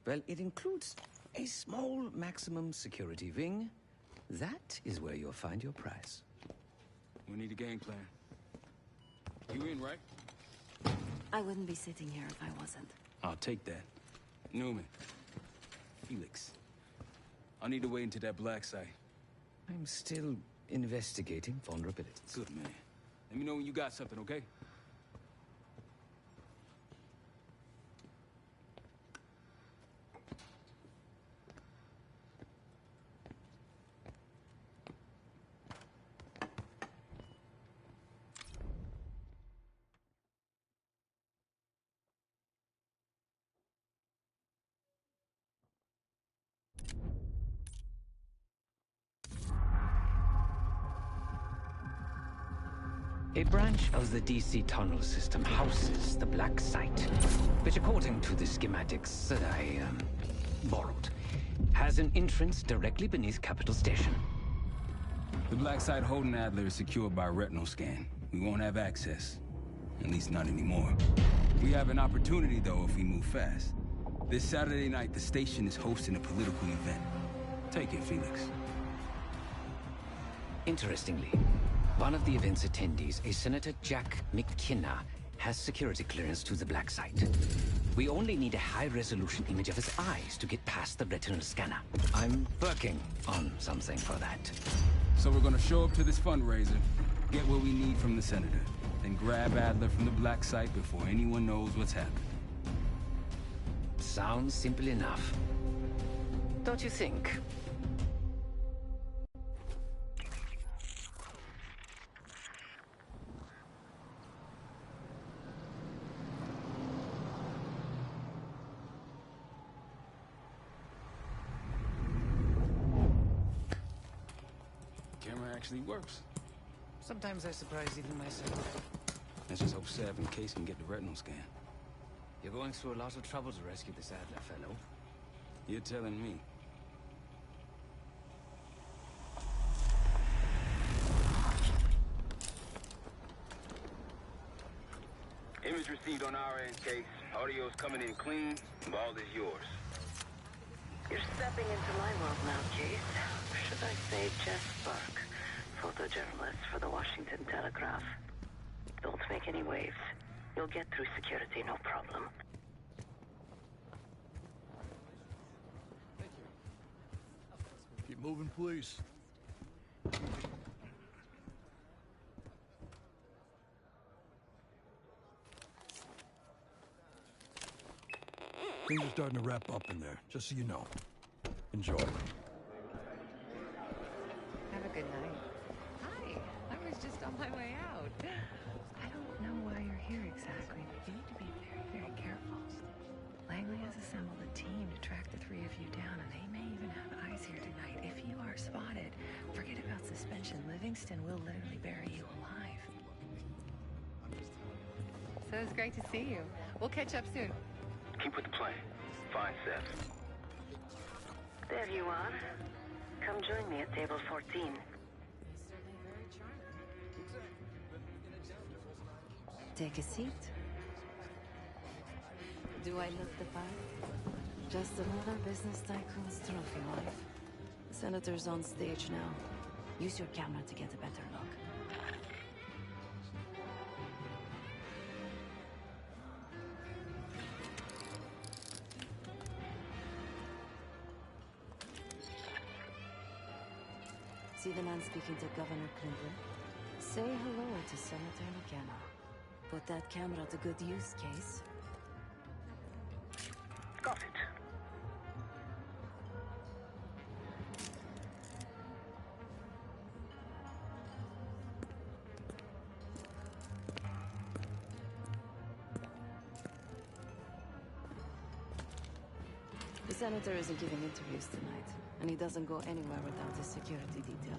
Well, it includes a small maximum security wing. That is where you'll find your prize. We need a game plan. You in, right? I wouldn't be sitting here if I wasn't. I'll take that. Newman. Felix. I'll need to wait into that black site. I'm still investigating vulnerabilities. Good, man. Let me know when you got something, okay? A branch of the DC tunnel system houses the black site, which according to the schematics that I borrowed, has an entrance directly beneath Capitol Station. The black site holding Adler is secured by retinal scan. We won't have access. At least not anymore. We have an opportunity, though, if we move fast. This Saturday night, the station is hosting a political event. Take it, Felix. Interestingly, one of the event's attendees, a Senator Jack McKenna, has security clearance to the black site. We only need a high-resolution image of his eyes to get past the retinal scanner. I'm working on something for that. So we're gonna show up to this fundraiser, get what we need from the senator, then grab Adler from the black site before anyone knows what's happened. Sounds simple enough. Don't you think? Actually works. Sometimes I surprise even myself. Let's just hope Sav and Case can get the retinal scan. You're going through a lot of trouble to rescue this Adler fellow. You're telling me. Image received on our end, Case. Audio's coming in clean. Ball is yours. You're stepping into my world now, Case. Or should I say, Jess Spark. photojournalist for the Washington Telegraph. Don't make any waves. You'll get through security, no problem. Keep moving, please. Things are starting to wrap up in there, just so you know. Enjoy. Have a good night. Hi, I was just on my way out. I don't know why you're here exactly, but you need to be very, very careful. Langley has assembled a team to track the three of you down, and they may even have eyes here tonight. If you are spotted, forget about suspension. Livingston will literally bury you alive. So it's great to see you. We'll catch up soon. Keep with the plan. Fine, Seth. There you are. Come join me at table 14. Take a seat. Do I look the part? Just another business tycoon's trophy wife. The senator's on stage now. Use your camera to get a better look. See the man speaking to Governor Clinton? Say hello to Senator McKenna. Put that camera to good use, Case. Got it. The senator isn't giving interviews tonight, and he doesn't go anywhere without his security detail.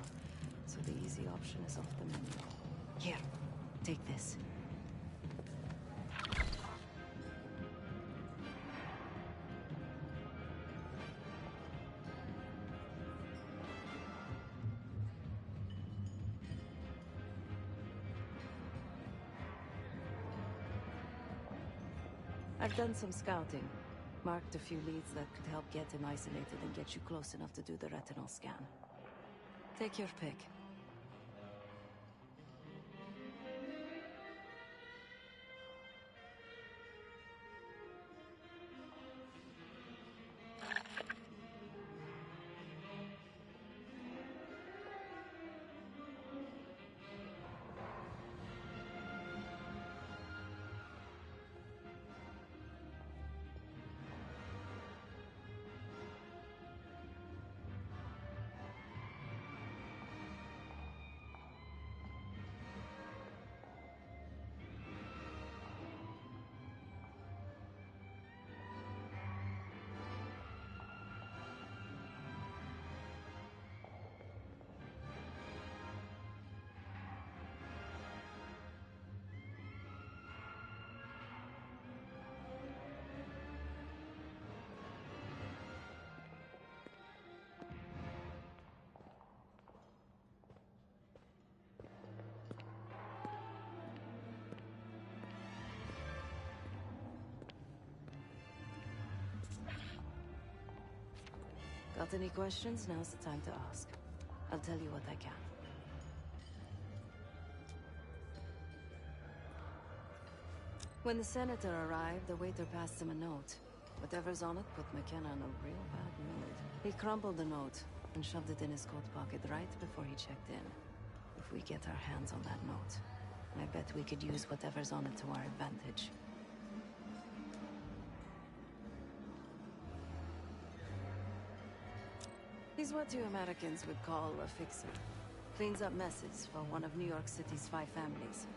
So the easy option is off the menu. Here, take this. I've done some scouting. Marked a few leads that could help get him isolated and get you close enough to do the retinal scan. Take your pick. Got any questions? Now's the time to ask. I'll tell you what I can. When the senator arrived, the waiter passed him a note. Whatever's on it put McKenna in a real bad mood. He crumpled the note and shoved it in his coat pocket right before he checked in. If we get our hands on that note, I bet we could use whatever's on it to our advantage. He's what you Americans would call a fixer. Cleans up messes for one of New York City's 5 families.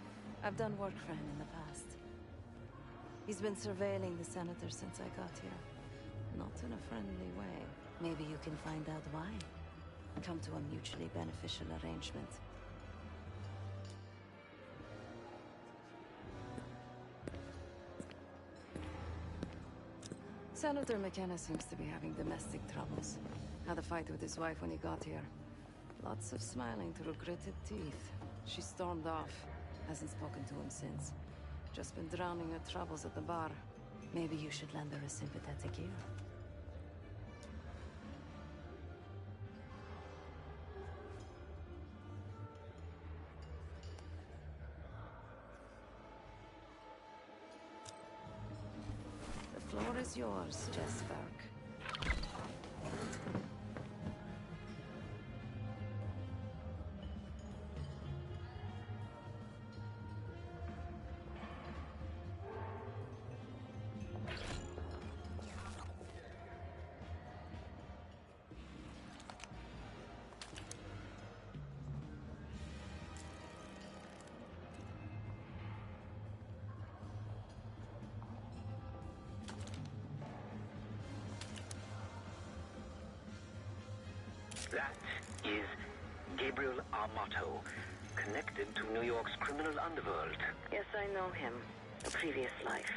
I've done work for him in the past. He's been surveilling the senator since I got here. Not in a friendly way. Maybe you can find out why. Come to a mutually beneficial arrangement. Senator McKenna seems to be having domestic troubles. Had a fight with his wife when he got here. Lots of smiling through gritted teeth. She stormed off. Hasn't spoken to him since. Just been drowning her troubles at the bar. Maybe you should lend her a sympathetic ear. floor is yours, Jessberg. That is Gabriel Armato, connected to New York's criminal underworld. Yes, I know him. A previous life.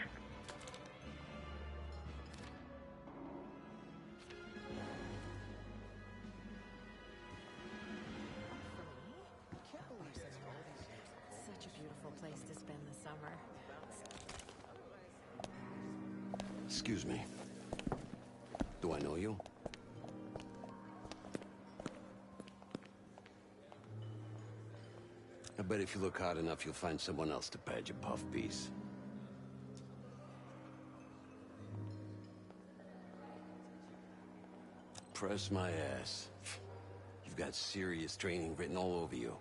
Such a beautiful place to spend the summer. Excuse me. Do I know you? I bet if you look hard enough, you'll find someone else to pad your puff piece. Press my ass. You've got serious training written all over you.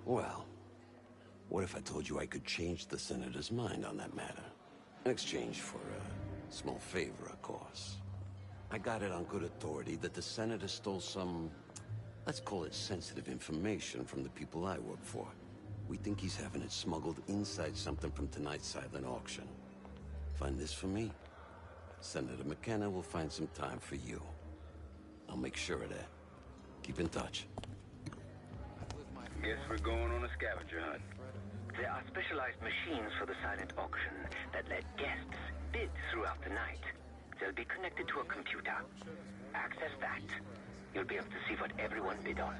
Well, what if I told you I could change the Senator's mind on that matter? In exchange for a small favor, of course. I got it on good authority that the Senator stole some, let's call it sensitive information from the people I work for. We think he's having it smuggled inside something from tonight's silent auction. Find this for me? Senator McKenna will find some time for you. I'll make sure of that. Keep in touch. Guess we're going on a scavenger hunt. There are specialized machines for the silent auction that let guests bid throughout the night. They'll be connected to a computer. Access that. You'll be able to see what everyone bid on.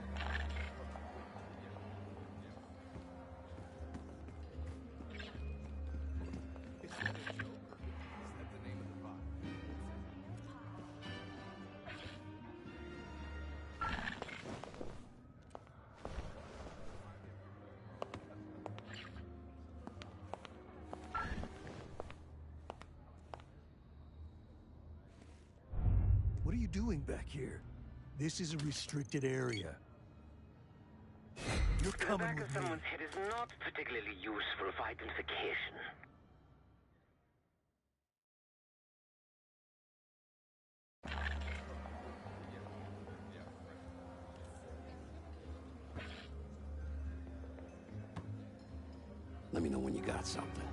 What are you doing back here? This is a restricted area. You're The coming back with of me. someone's head is not particularly useful for identification. Let me know when you got something.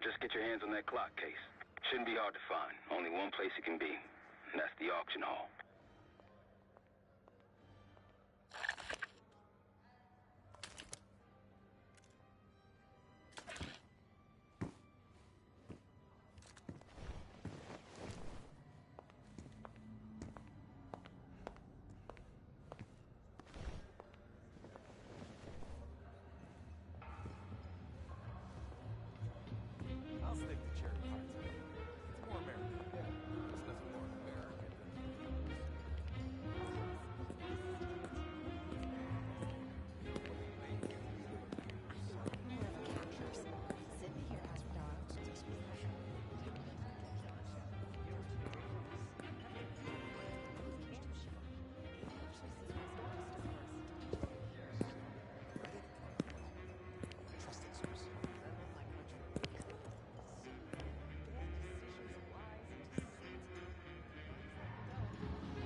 Just get your hands on that clock case. Shouldn't be hard to find. Only one place it can be, and that's the auction hall. I'll stick to cherry pie today. It's more American. Yeah, there's nothing more American than... Sydney here has dogs. Trusted source.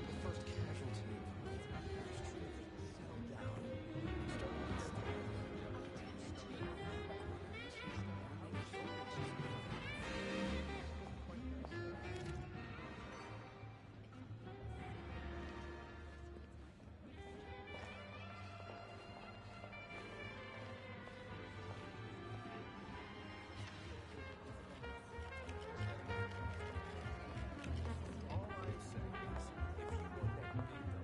The first casualty is truly settled down. Starting to all I'm saying is, if you want that big dough,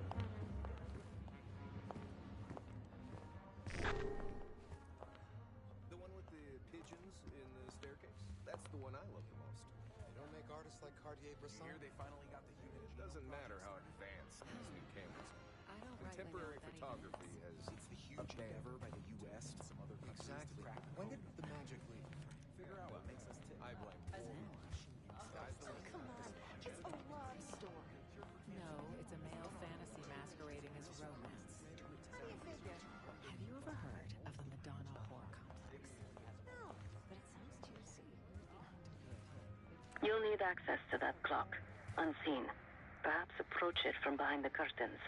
the one with the pigeons in the staircase? That's the one I love the most. They don't make artists like Cartier-Bresson. Here they finally got the unit. It doesn't matter how advanced these new cameras are. I don't Contemporary photography has it's the huge endeavor by the U.S. and some other countries exactly. When did the magic leap? Figure out what makes us tick. I blame Sky's the limit. Come on, it's a love story. No, it's a male fantasy masquerading as romance. What do you figure? Have you ever heard of the Madonna Whore Complex? No, but it sounds juicy. You'll need access to that clock, unseen. Perhaps approach it from behind the curtains.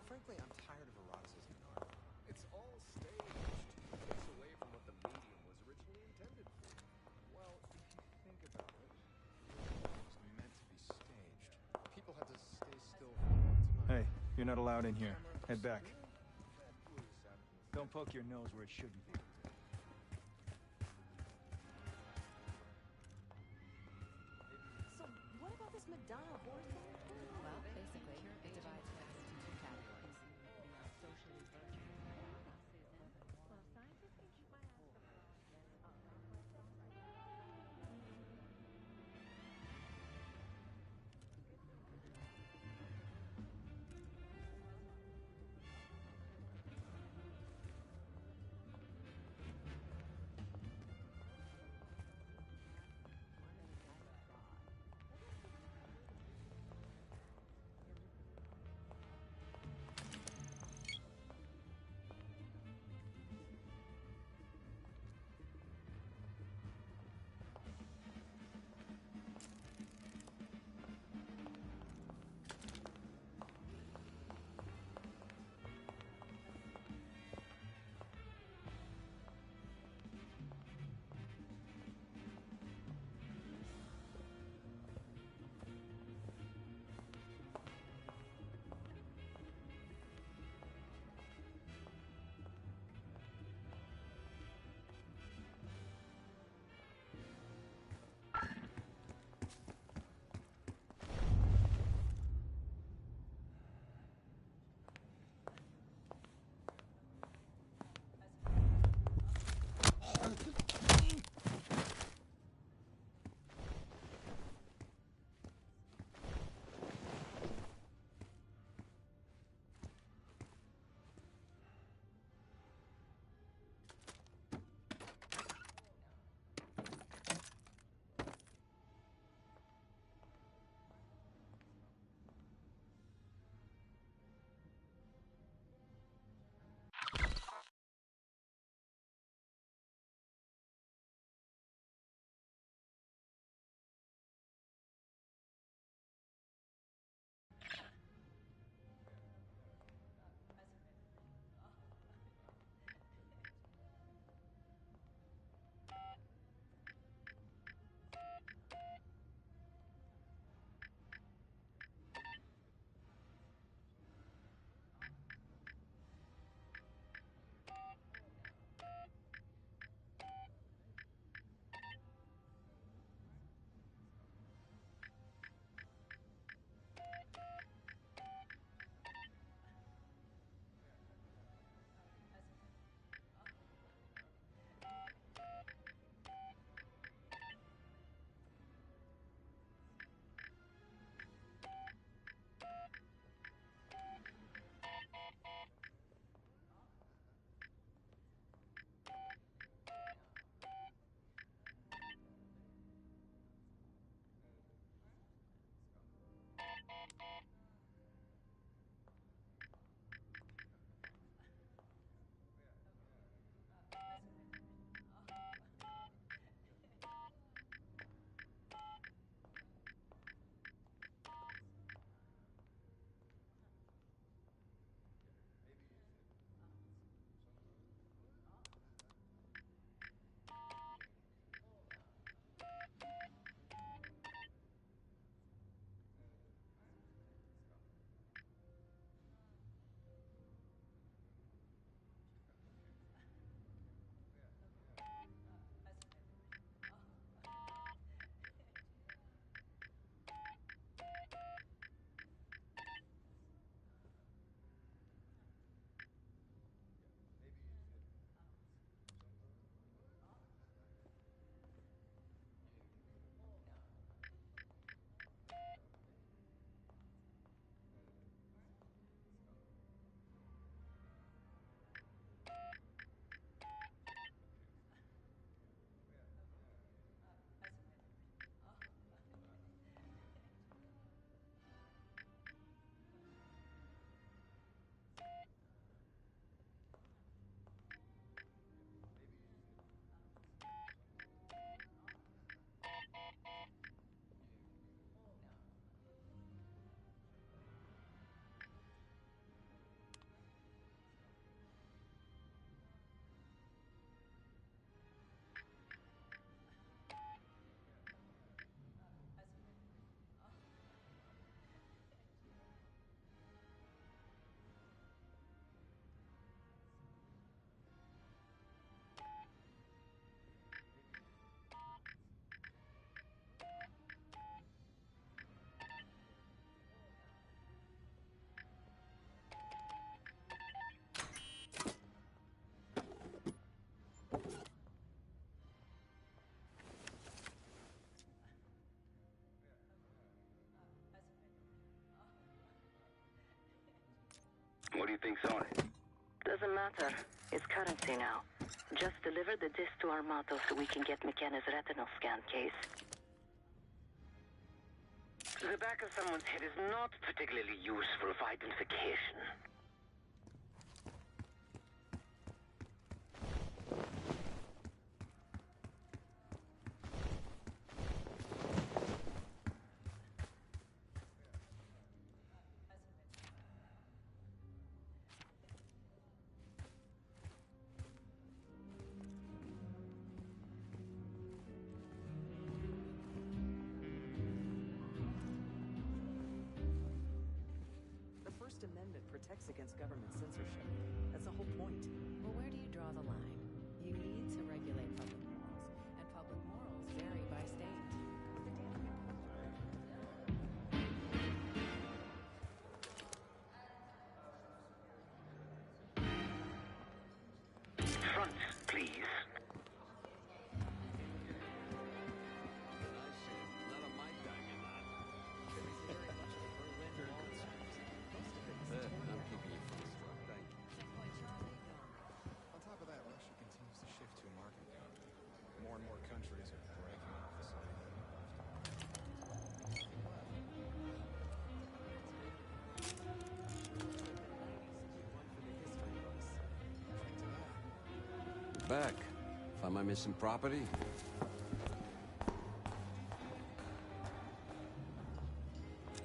Frankly, I'm tired of eroticism in art. It's all staged. It takes away from what the medium was originally intended for. Well, if you think about it, it was meant to be staged. People had to stay still for a long time. Hey, you're not allowed in here. Head back. Don't poke your nose where it shouldn't be. So, what about this Madonna whore thing? Well, basically, it divides us into two categories. Socially virtuous. Well, scientists can keep my ass. What do you think's on it? Doesn't matter. It's currency now. Just deliver the disc to Armato so we can get McKenna's retinal scan case. The back of someone's head is not particularly useful for identification. The First Amendment protects against government censorship. That's the whole point. Well, where do you draw the line? You need to regulate public morals, and public morals vary by state. Front, please. I'm keeping you from struck. Thank you. On top of that, Russia continues to shift to a market economy. More and more countries are breaking off the side of Back. Find my missing property?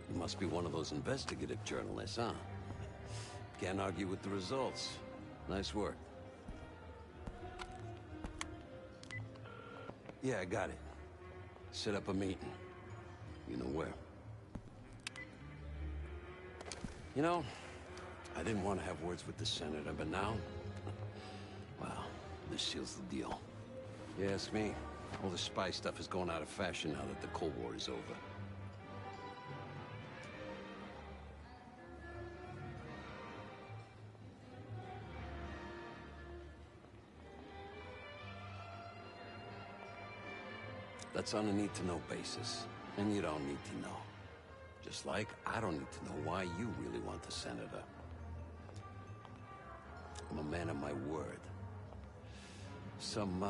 You must be one of those investigative journalists, huh? Can't argue with the results. Nice work. Yeah, I got it. Set up a meeting. You know where. You know, I didn't want to have words with the senator, but now... well, this seals the deal. You ask me, all the spy stuff is going out of fashion now that the Cold War is over. That's on a need-to-know basis, and you don't need to know. Just like I don't need to know why you really want the senator. I'm a man of my word. Some,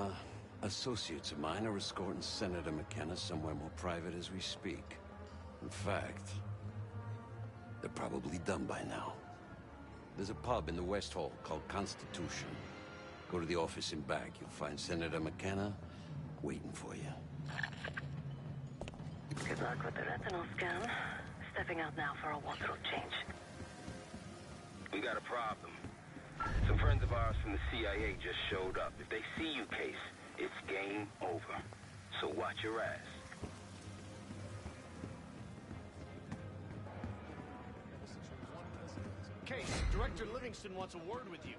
associates of mine are escorting Senator McKenna somewhere more private as we speak. In fact, they're probably done by now. There's a pub in the West Hall called Constitution. Go to the office in back. You'll find Senator McKenna waiting for you. Good luck with the retinal scan. Stepping out now for a wardrobe change. We got a problem. Some friends of ours from the CIA just showed up. If they see you, Case, it's game over. So watch your ass. Case, Director Livingston wants a word with you.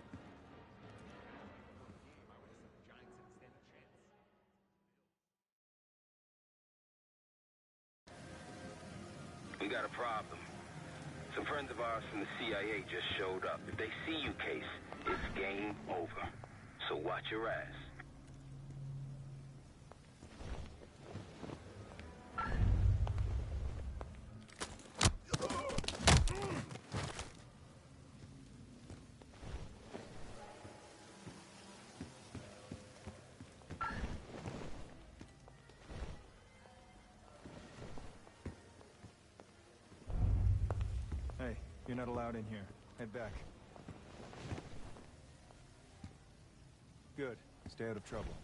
We got a problem. Some friends of ours from the CIA just showed up. If they see you, Case, it's game over. So watch your ass. Hey, you're not allowed in here. Head back. Good. Stay out of trouble.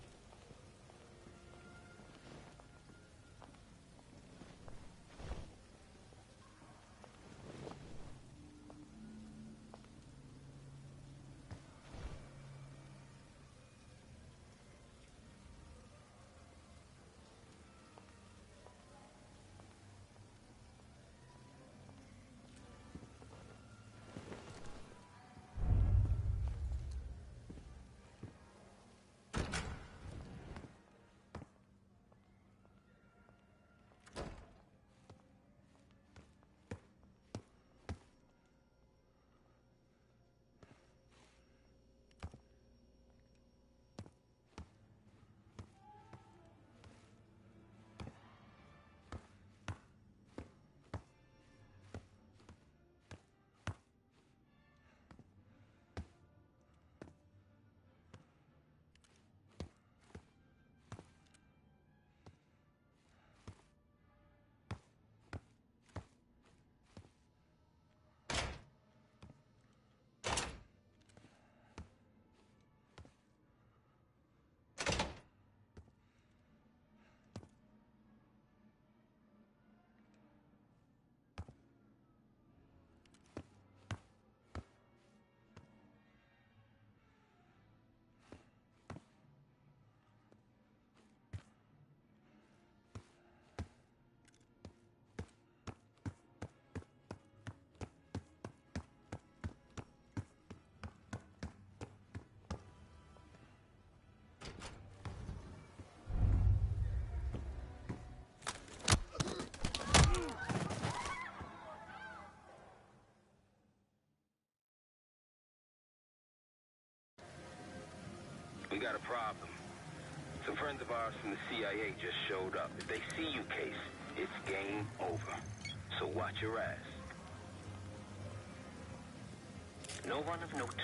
problem. Some friends of ours from the CIA just showed up. If they see you, Case, it's game over. So watch your ass. No one of note.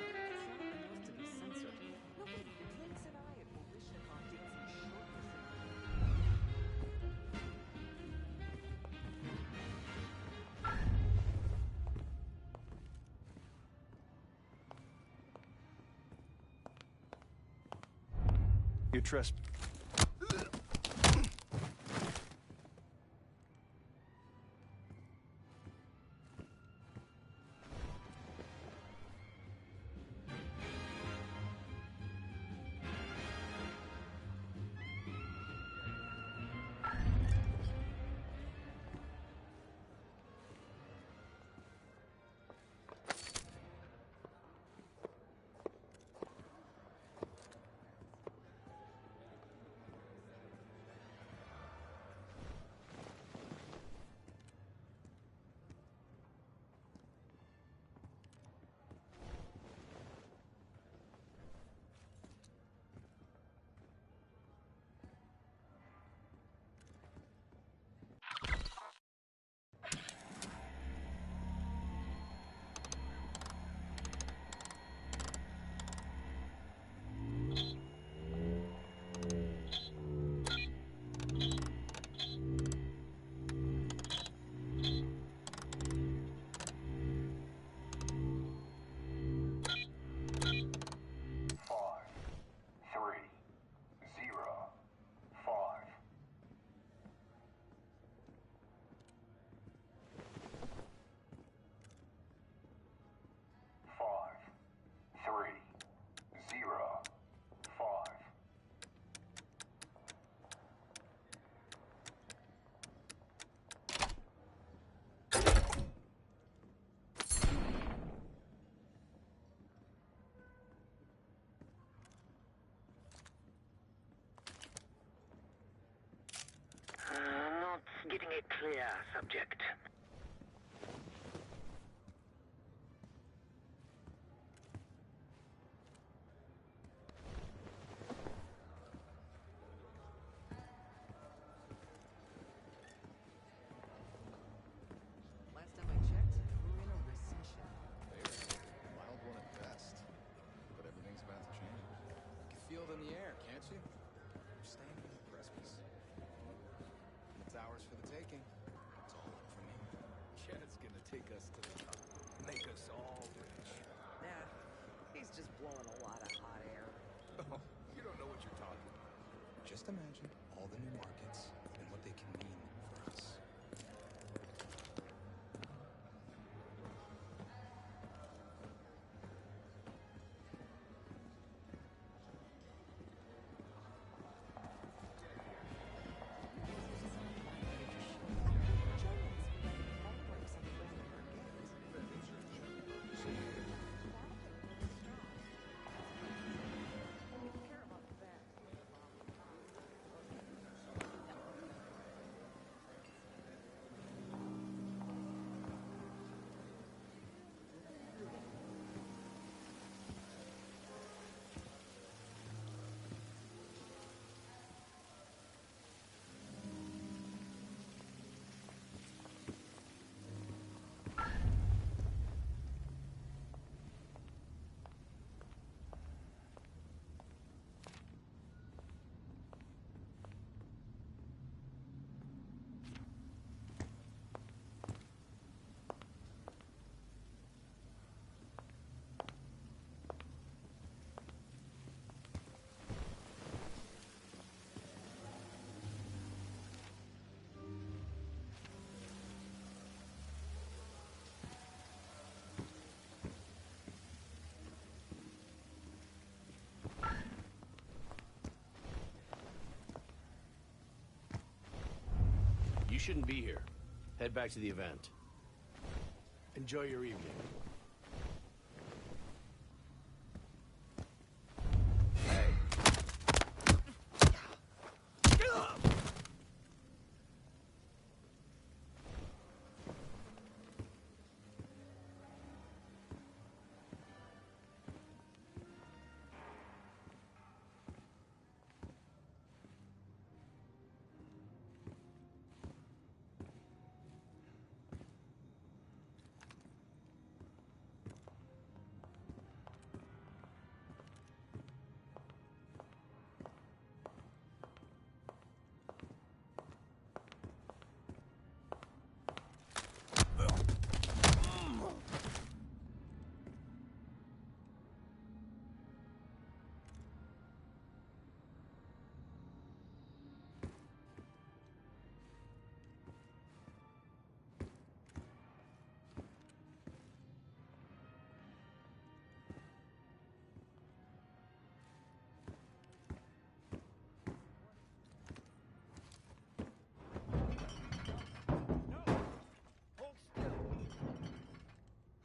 Enough to be censored. Nobody blinks an eye at Baryshnikov dancing shirtless You trust... Not getting a clear subject. Last time I checked, we're in a recession. Mild one at best. But everything's about to change. You can feel it in the air, can't you? We're staying for the Christmas. And it's ours for the taking. It's all up for me. Chad's gonna take us to the top. Make us all rich. Nah, he's just blowing a lot of hot air. Oh, you don't know what you're talking about. Just imagine all the new markets and what they can mean for us. You shouldn't be here. Head back to the event. Enjoy your evening.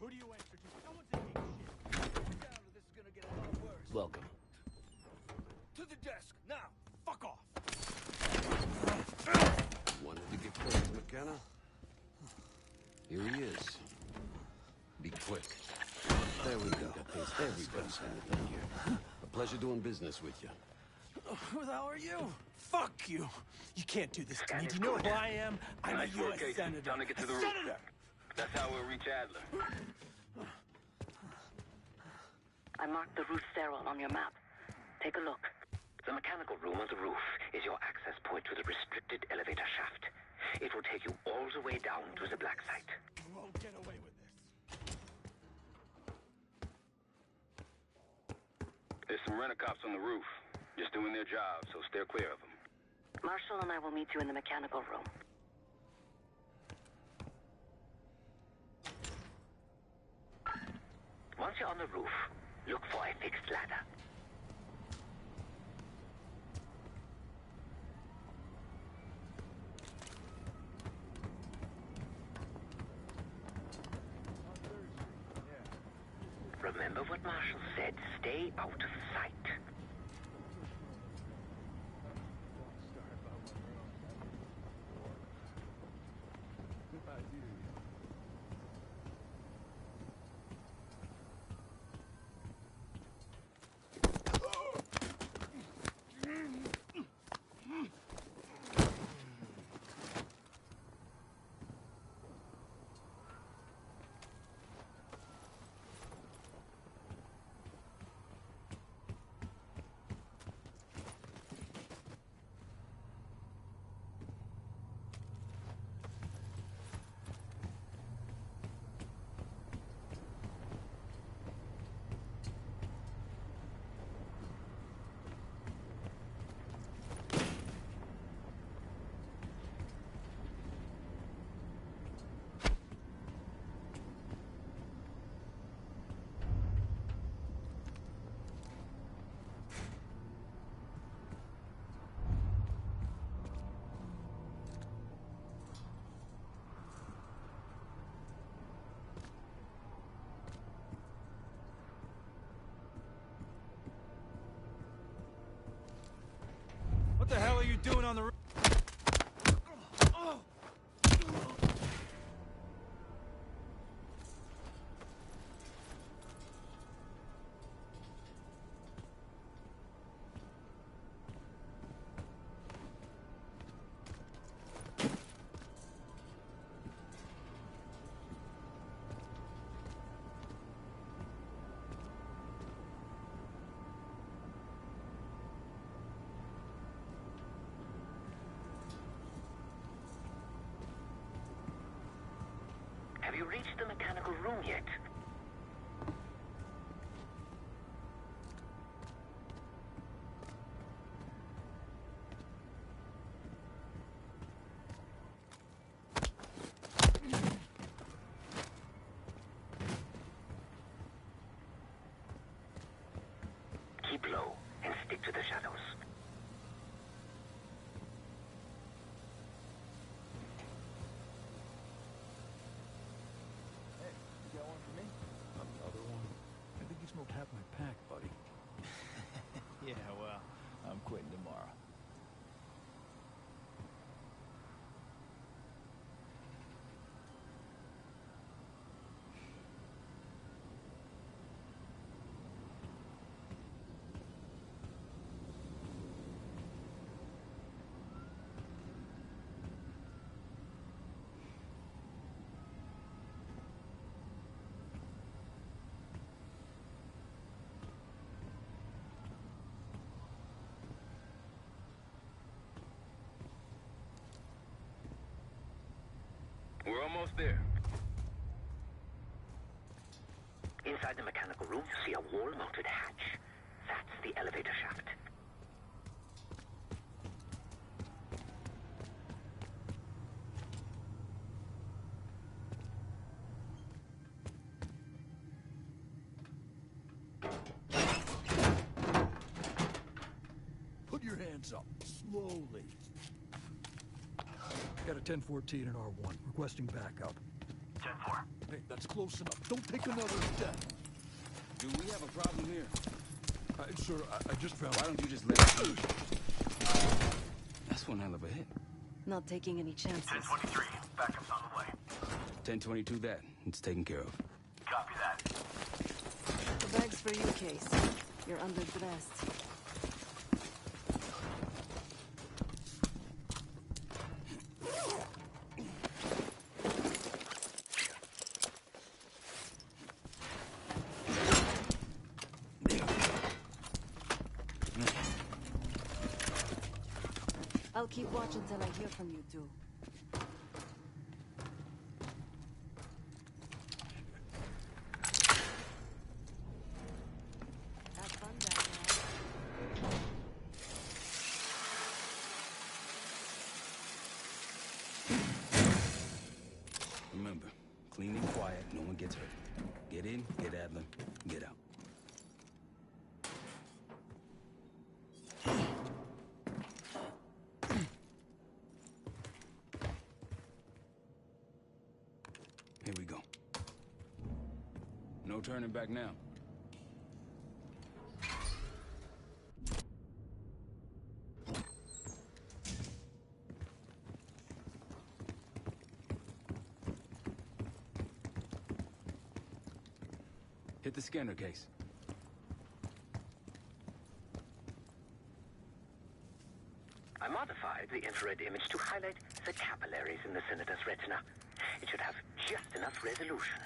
Who do you answer to? Someone's taking shit. Get down or this is gonna get a lot worse. Welcome. To the desk, now! Fuck off! Wanted to get close to McKenna? Here he is. Be quick. There we go. Everybody's handed down here. A pleasure doing business with you. Who the hell are you? Fuck you! You can't do this to me. Do you know who I am? I'm a U.S. Senator. Time to get to the roof. That's how we'll reach Adler. I marked the roof stairwell on your map. Take a look. The mechanical room on the roof is your access point to the restricted elevator shaft. It will take you all the way down to the black site. You won't get away with this. There's some rent-a-cops on the roof. Just doing their job, so steer clear of them. Marshall and I will meet you in the mechanical room. Once you're on the roof, look for a fixed ladder. Remember what Marshall said, stay out of sight. What the hell are you doing on the roof? Have you reached the mechanical room yet? Keep low and stick to the shadows. quitting tomorrow. We're almost there. Inside the mechanical room, you see a wall-mounted hatch. That's the elevator shaft. Put your hands up, slowly. Got a 1014 and R1, requesting backup. 10-4. Hey, that's close enough. Don't take another step. Do we have a problem here? Sir, I just found... Why don't you just let it be? That's one hell of a hit. Not taking any chances. 10-23. Backup's on the way. 1022 that. It's taken care of. Copy that. The bag's for you, Case. You're underdressed. I'll keep watch until I hear from you two. Have fun down there. Remember, clean and quiet, no one gets hurt. Get in, get Adler, get out. Here we go. No turning back now. Hit the scanner case. I modified the infrared image to highlight the capillaries in the senator's retina. It should have just enough resolution.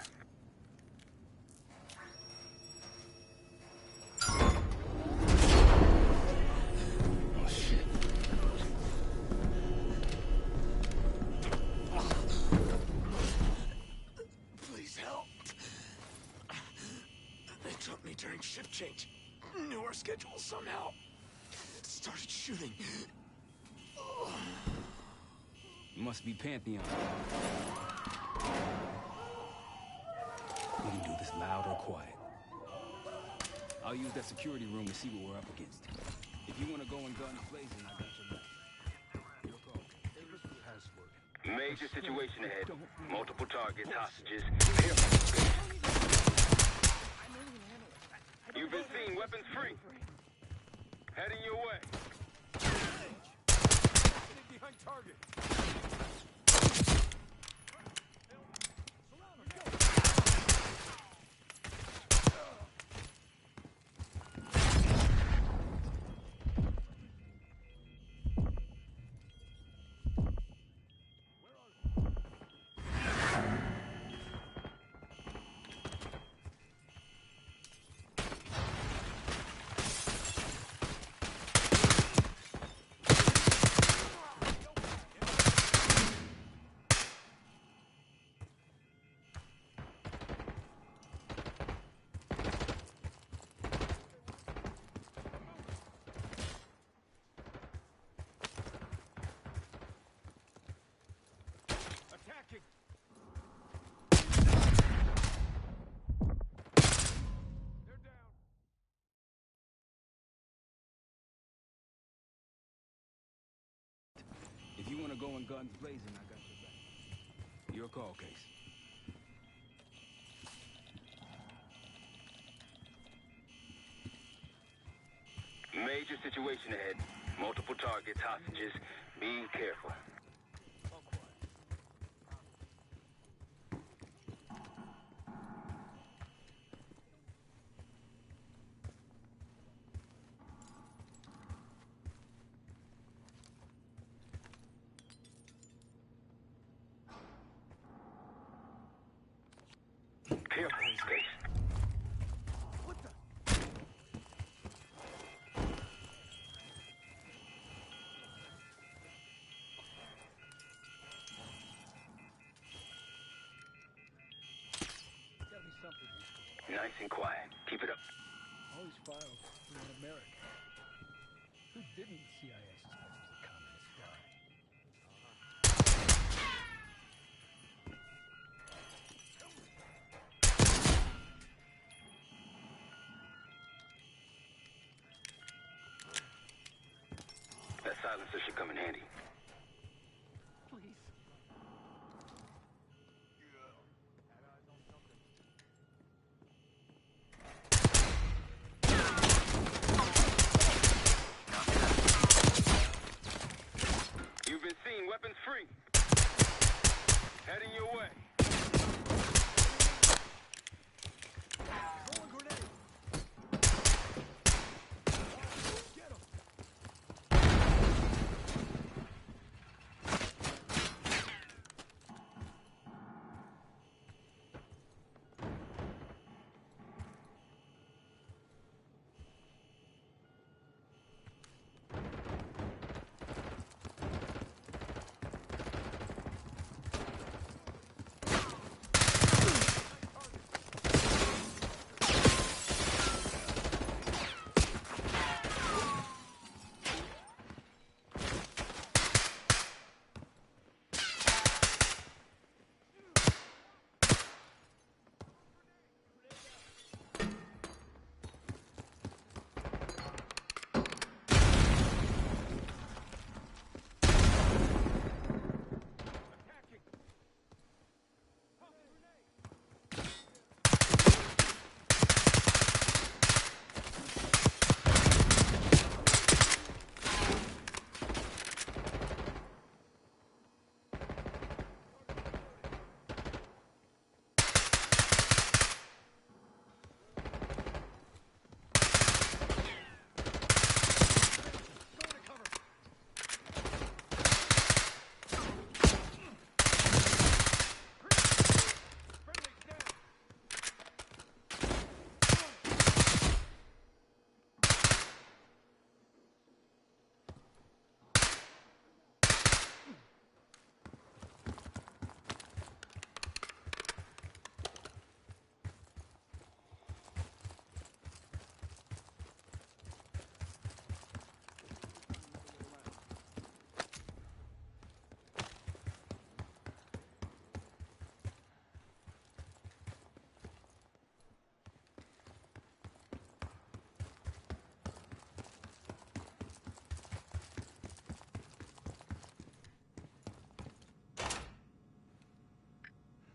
Oh, shit. Please help. They took me during shift change. Knew our schedule somehow. Started shooting. Must be Pantheon. We can do this loud or quiet. I'll use that security room to see what we're up against. If you want to go in guns blazing, I got your back. Major situation ahead. Multiple targets, hostages. You've been seen, weapons free. Heading your way. Behind target. If you want to go in guns blazing, I got your back. Your call, Case. Major situation ahead. Multiple targets, hostages. Be careful. Careful, Space. What the? Gotta be something useful. Nice and quiet. Keep it up. All these files are in America. Who didn't the CIA suspect was a communist guy? That silencer should come in handy. Please. You've been seen, weapons free. Heading your way. Throw a grenade. Get him.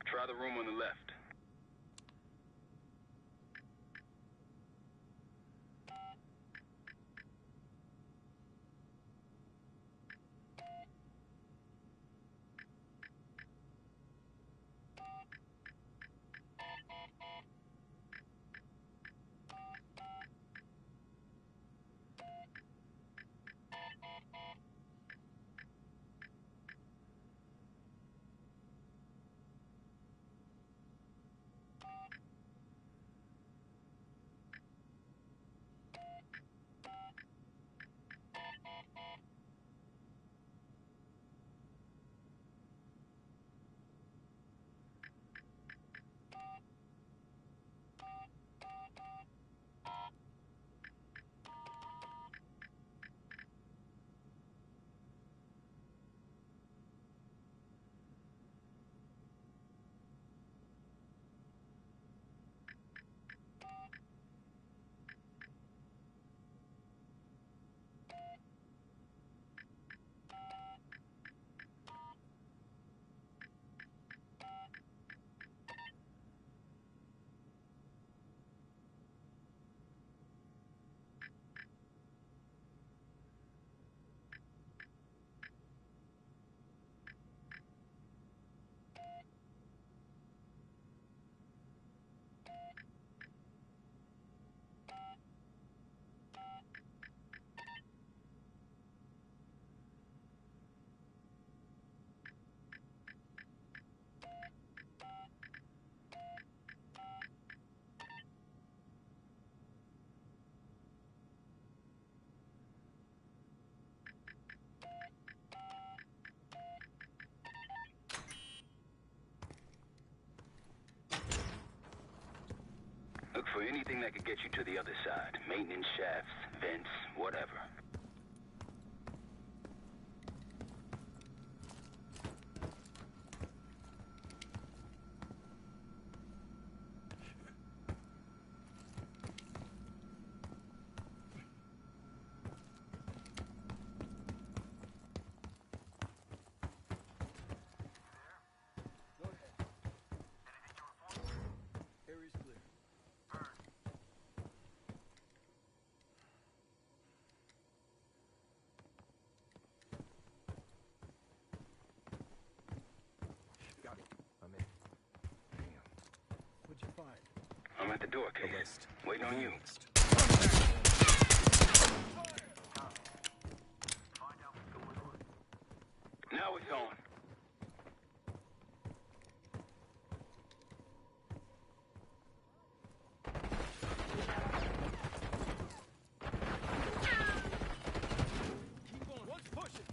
Try the room on the left. Anything that could get you to the other side. Maintenance shafts, vents, whatever. Area's clear. Got it. I'm in. Damn. What'd you find? I'm at the door, Case. Waiting on you. Now it's on. Keep going. One's pushing.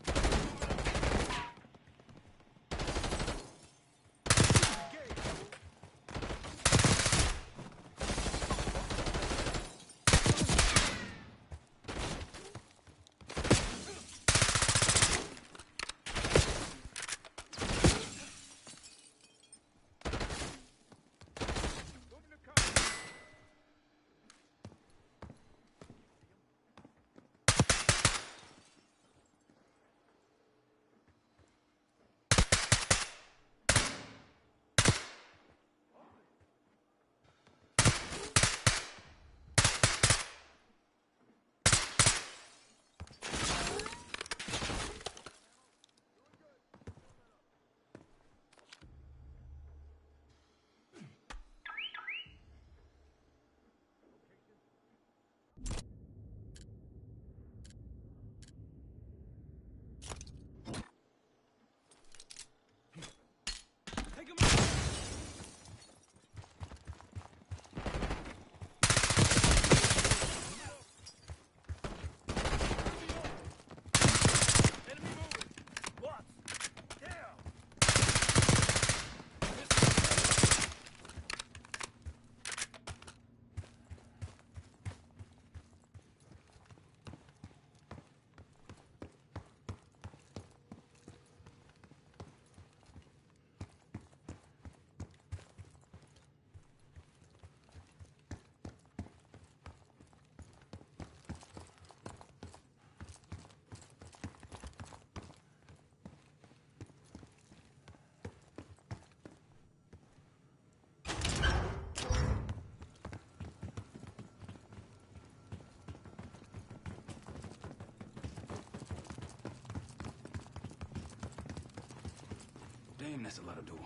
Damn, that's a lot of door.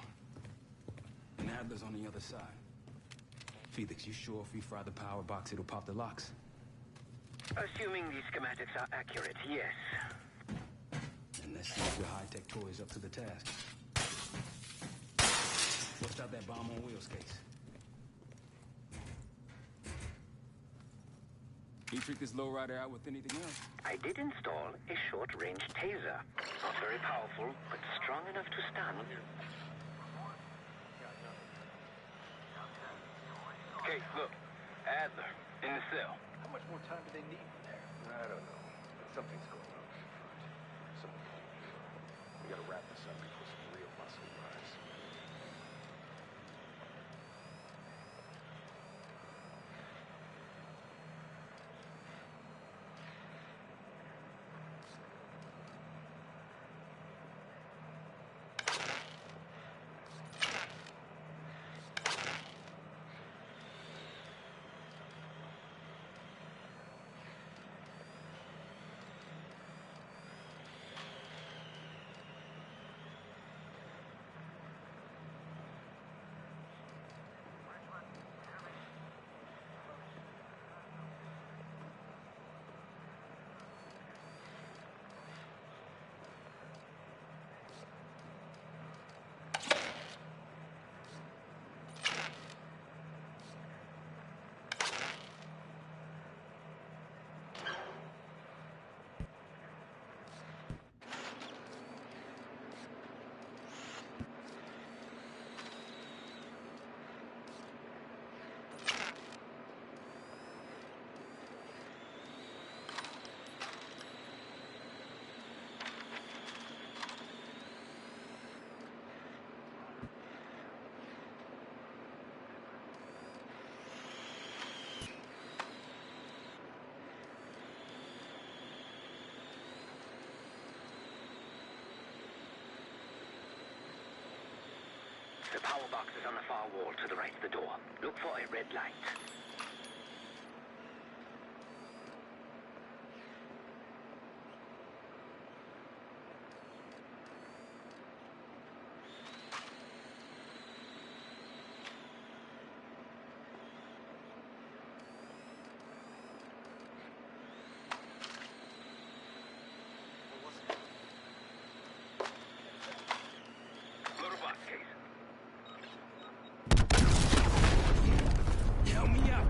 And Adler's on the other side. Felix, you sure if we fry the power box, it'll pop the locks? Assuming these schematics are accurate, yes. And let's see if your high-tech toy is up to the task. Watch out that bomb on wheels case. You trick this lowrider out with anything else? I did install a short-range taser. Not very powerful, but strong enough to stand. Case, look. Adler, in the cell. How much more time do they need from there? I don't know. Something's going on. We gotta wrap this up before some real muscle rise. The power box is on the far wall to the right of the door. Look for a red light. Help me out.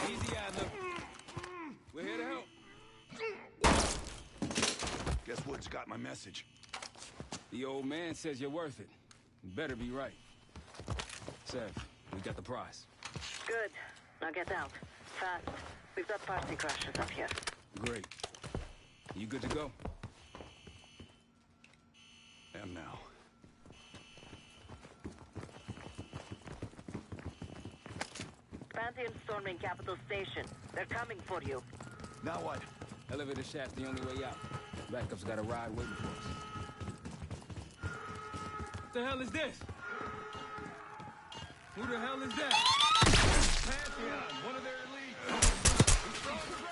Easy, Adler. We're here to help. Guess Wood's got my message. The old man says you're worth it. You better be right. Sev, we got the prize. Good. Now get out. Fast. We've got party crashers up here. Great. You good to go? Am now. Pantheon storming Capital Station. They're coming for you. Now what? Elevator shaft's the only way out. Backup's got a ride waiting for us. What the hell is this? Who the hell is that? Pantheon, one of their elite. He's throwing the ground.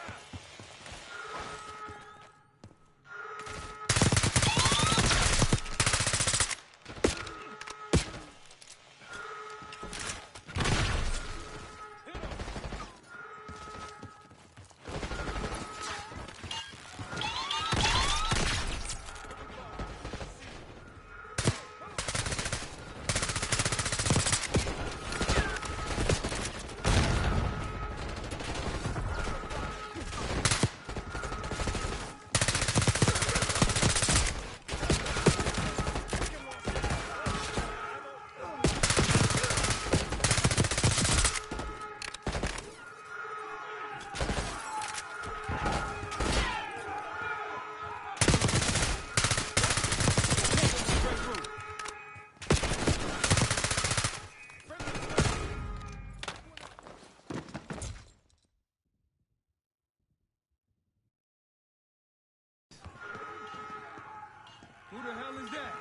Who the hell is that?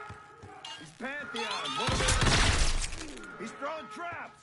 He's Pantheon, one of their elite. He's throwing traps.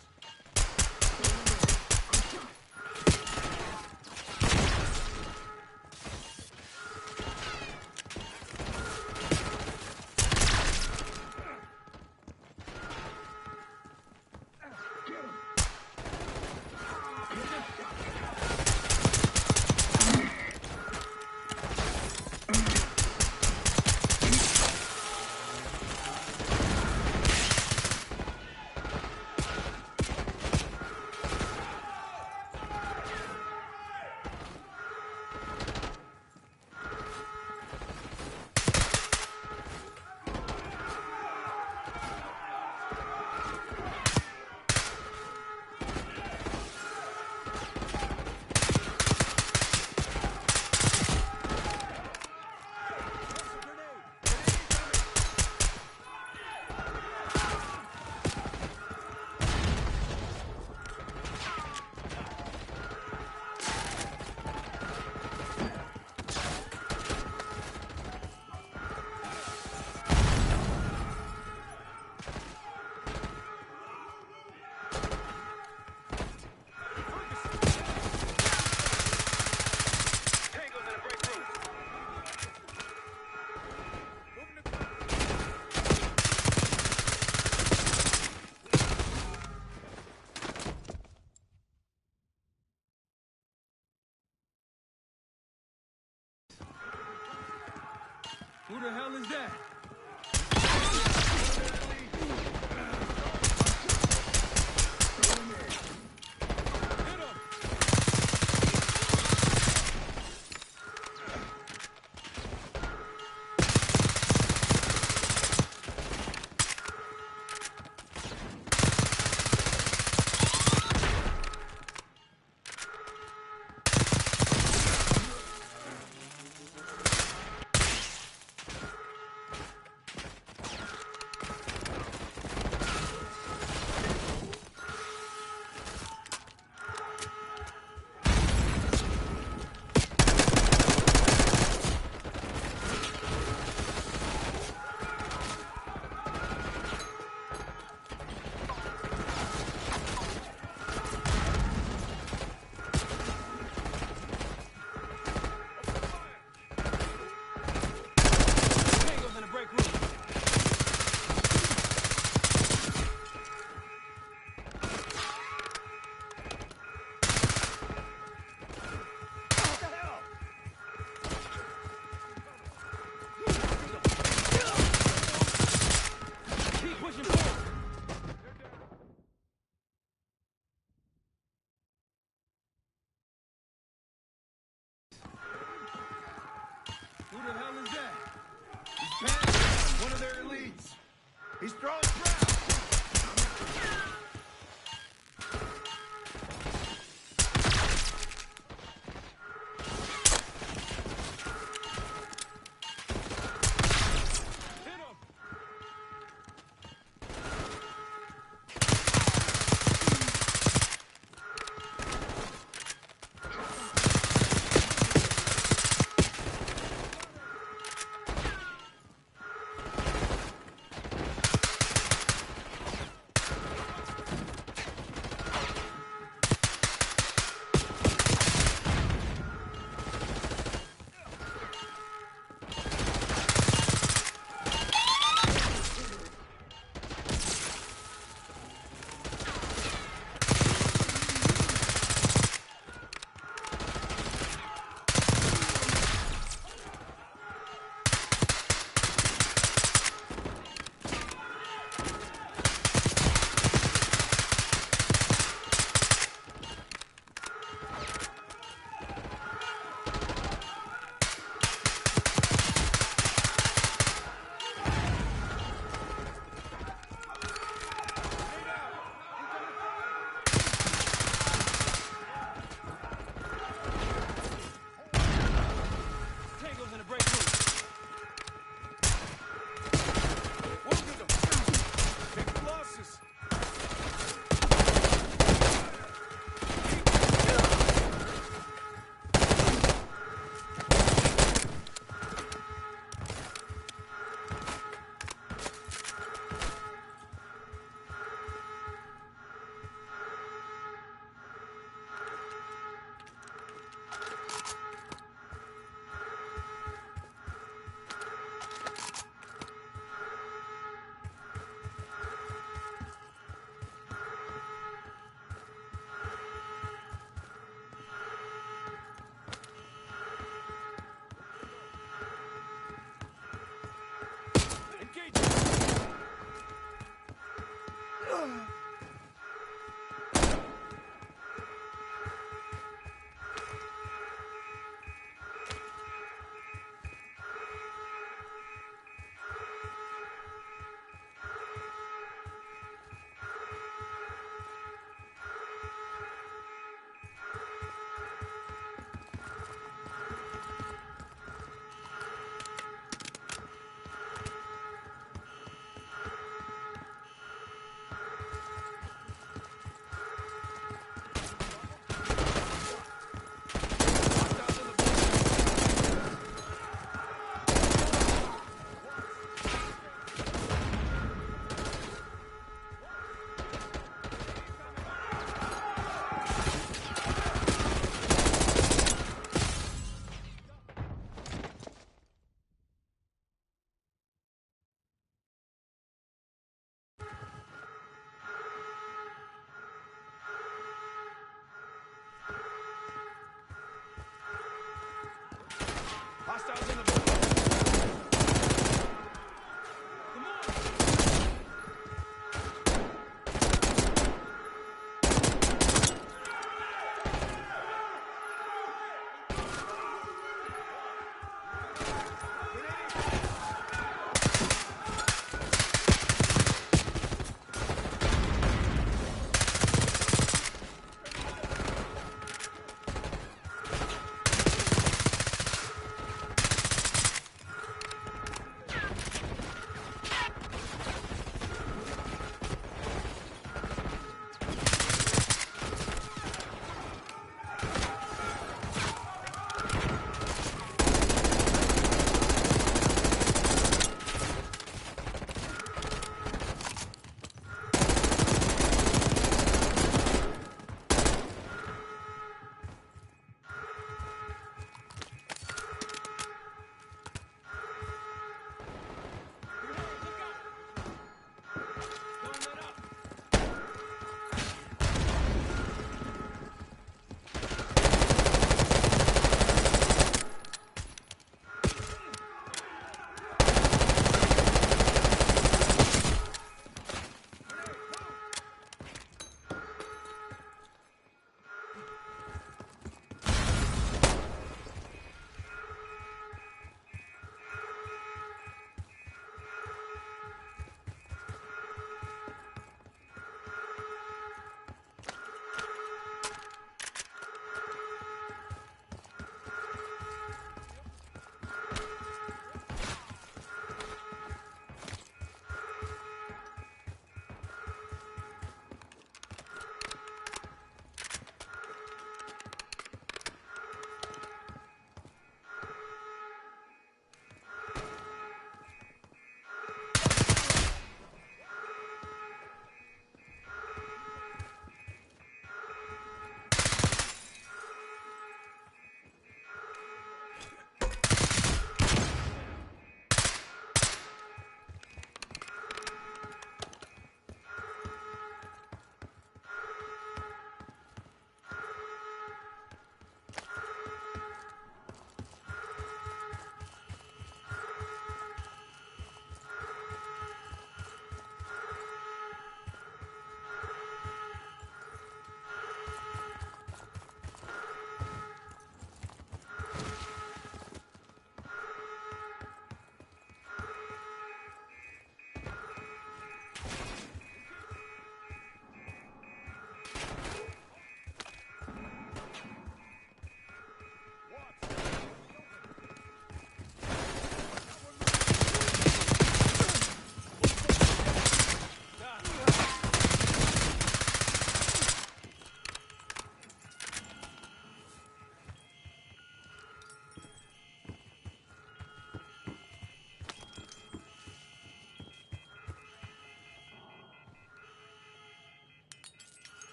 Who the hell is that? He's throwing traps!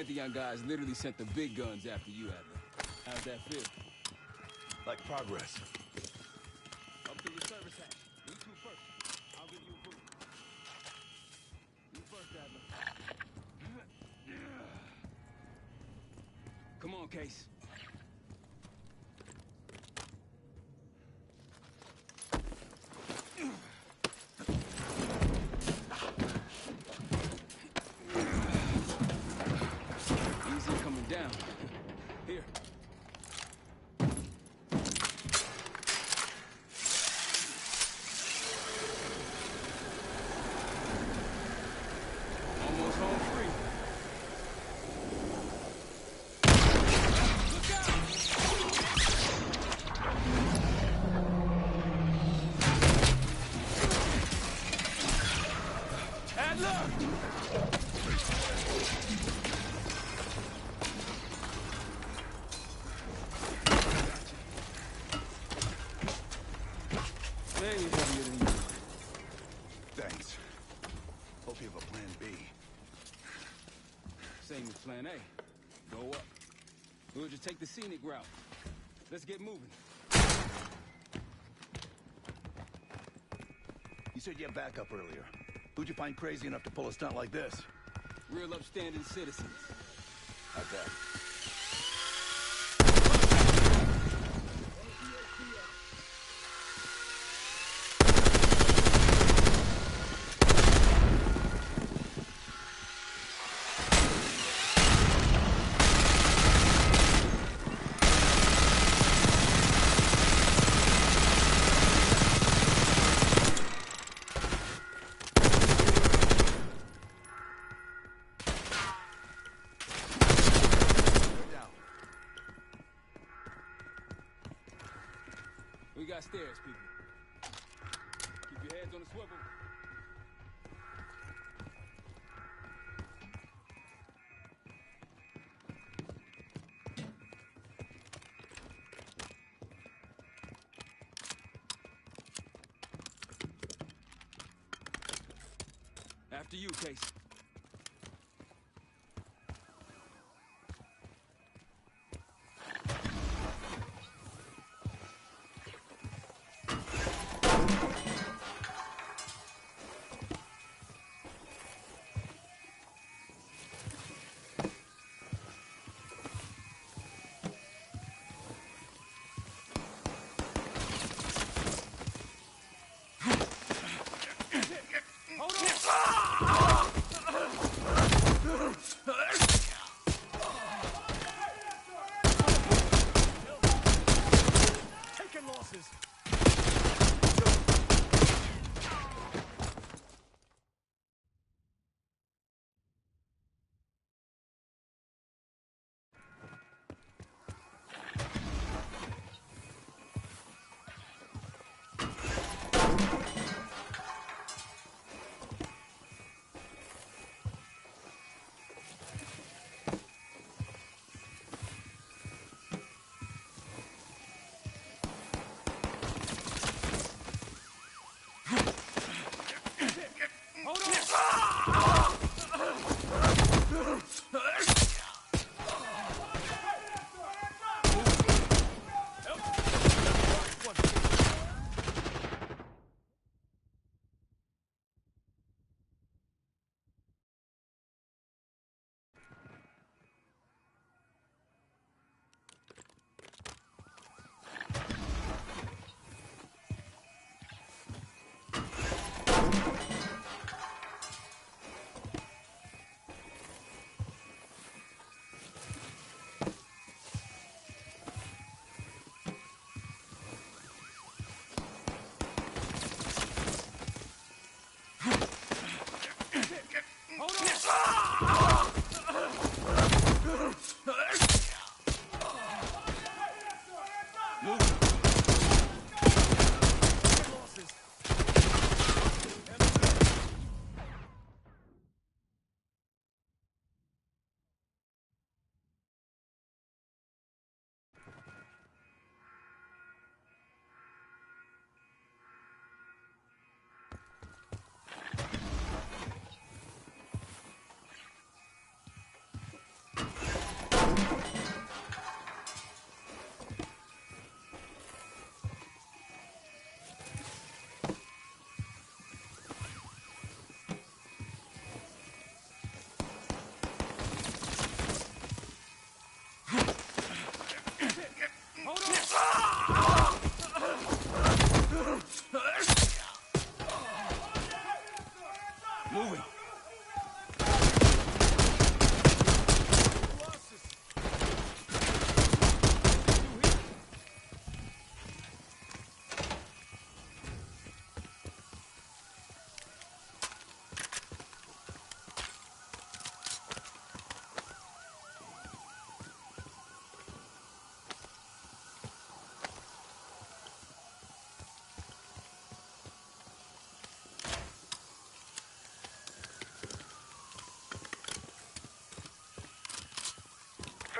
Pantheon guys literally sent the big guns after you, Adler. How's that feel? Like progress. Up through the service hatch. You two first. I'll give you a boost. You first, Adler. Come on, Case. Easy coming down. Here. Almost home free. Look out! Adler! Way heavier than you. Thanks. Hope you have a plan B. Same as plan A. Go up. We'll just take the scenic route. Let's get moving. You said you had backup earlier. Who'd you find crazy enough to pull a stunt like this? Real upstanding citizens. How's that? We got stairs, people. Keep your heads on the swivel. After you, Case. Hold on!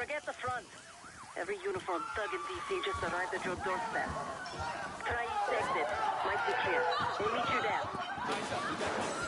Forget the front. Every uniformed thug in DC just arrived at your doorstep. Try east exit. Might be clear. We'll meet you there. Eyes up, we got company.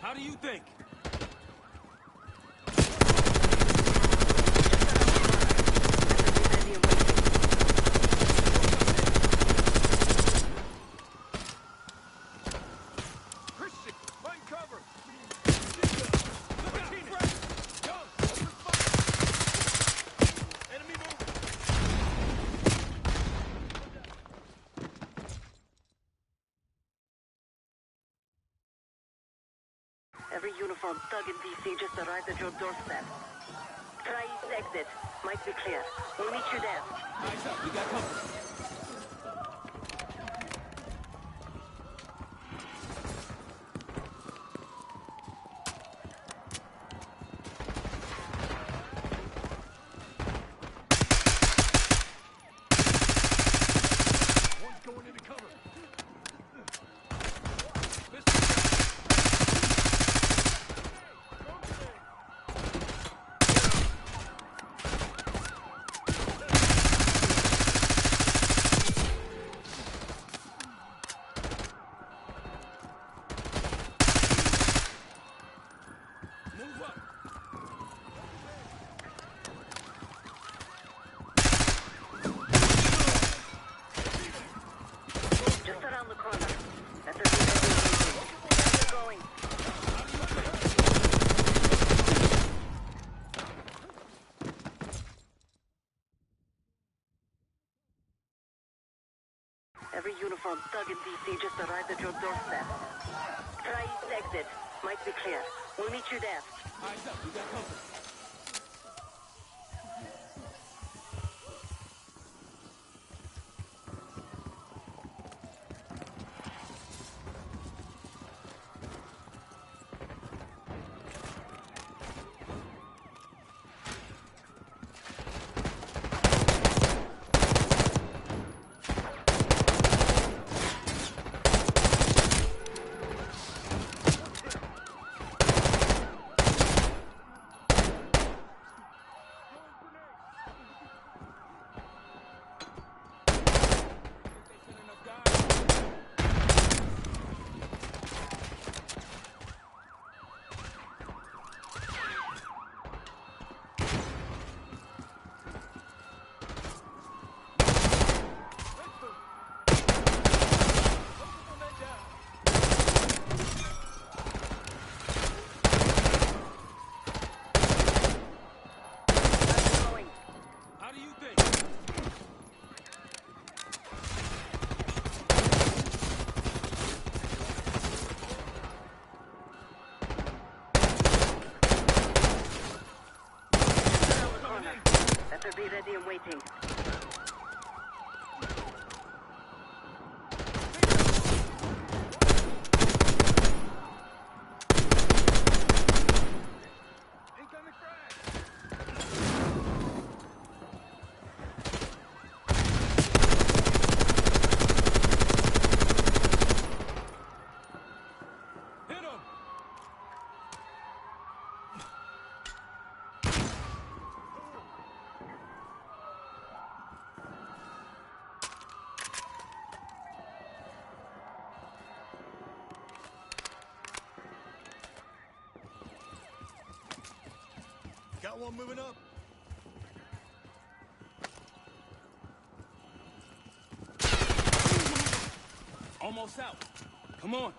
How do you think? Christian, find cover! Look out! Yo, open fire! Enemy moving! Every uniformed thug in DC just arrived at your doorstep. Try east exit. Might be clear. We'll meet you there. Eyes up, we got company. One's going into cover. Move up. Just around the corner. That's a good idea. How's it going? Every uniformed thug in DC just arrived at your doorstep. Try east exit. Might be clear. We'll meet you there. Eyes up, we got company. How do you think? Around the corner. Better be ready and waiting. Incoming frag! Hit him! Got one moving up. Almost out. Come on.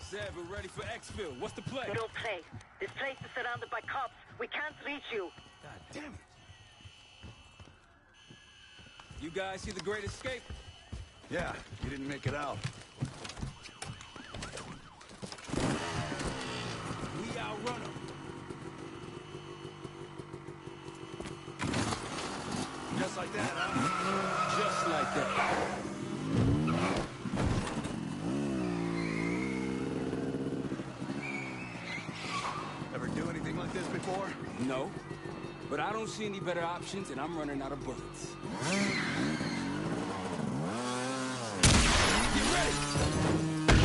Zeb, we're ready for exfil. What's the play? No play. This place is surrounded by cops. We can't reach you. God damn it. You guys see the Great Escape? Yeah, you didn't make it out. We outrun them. Just like that, huh? Just like that. Ever do anything like this before? No. But I don't see any better options, and I'm running out of bullets. Get ready!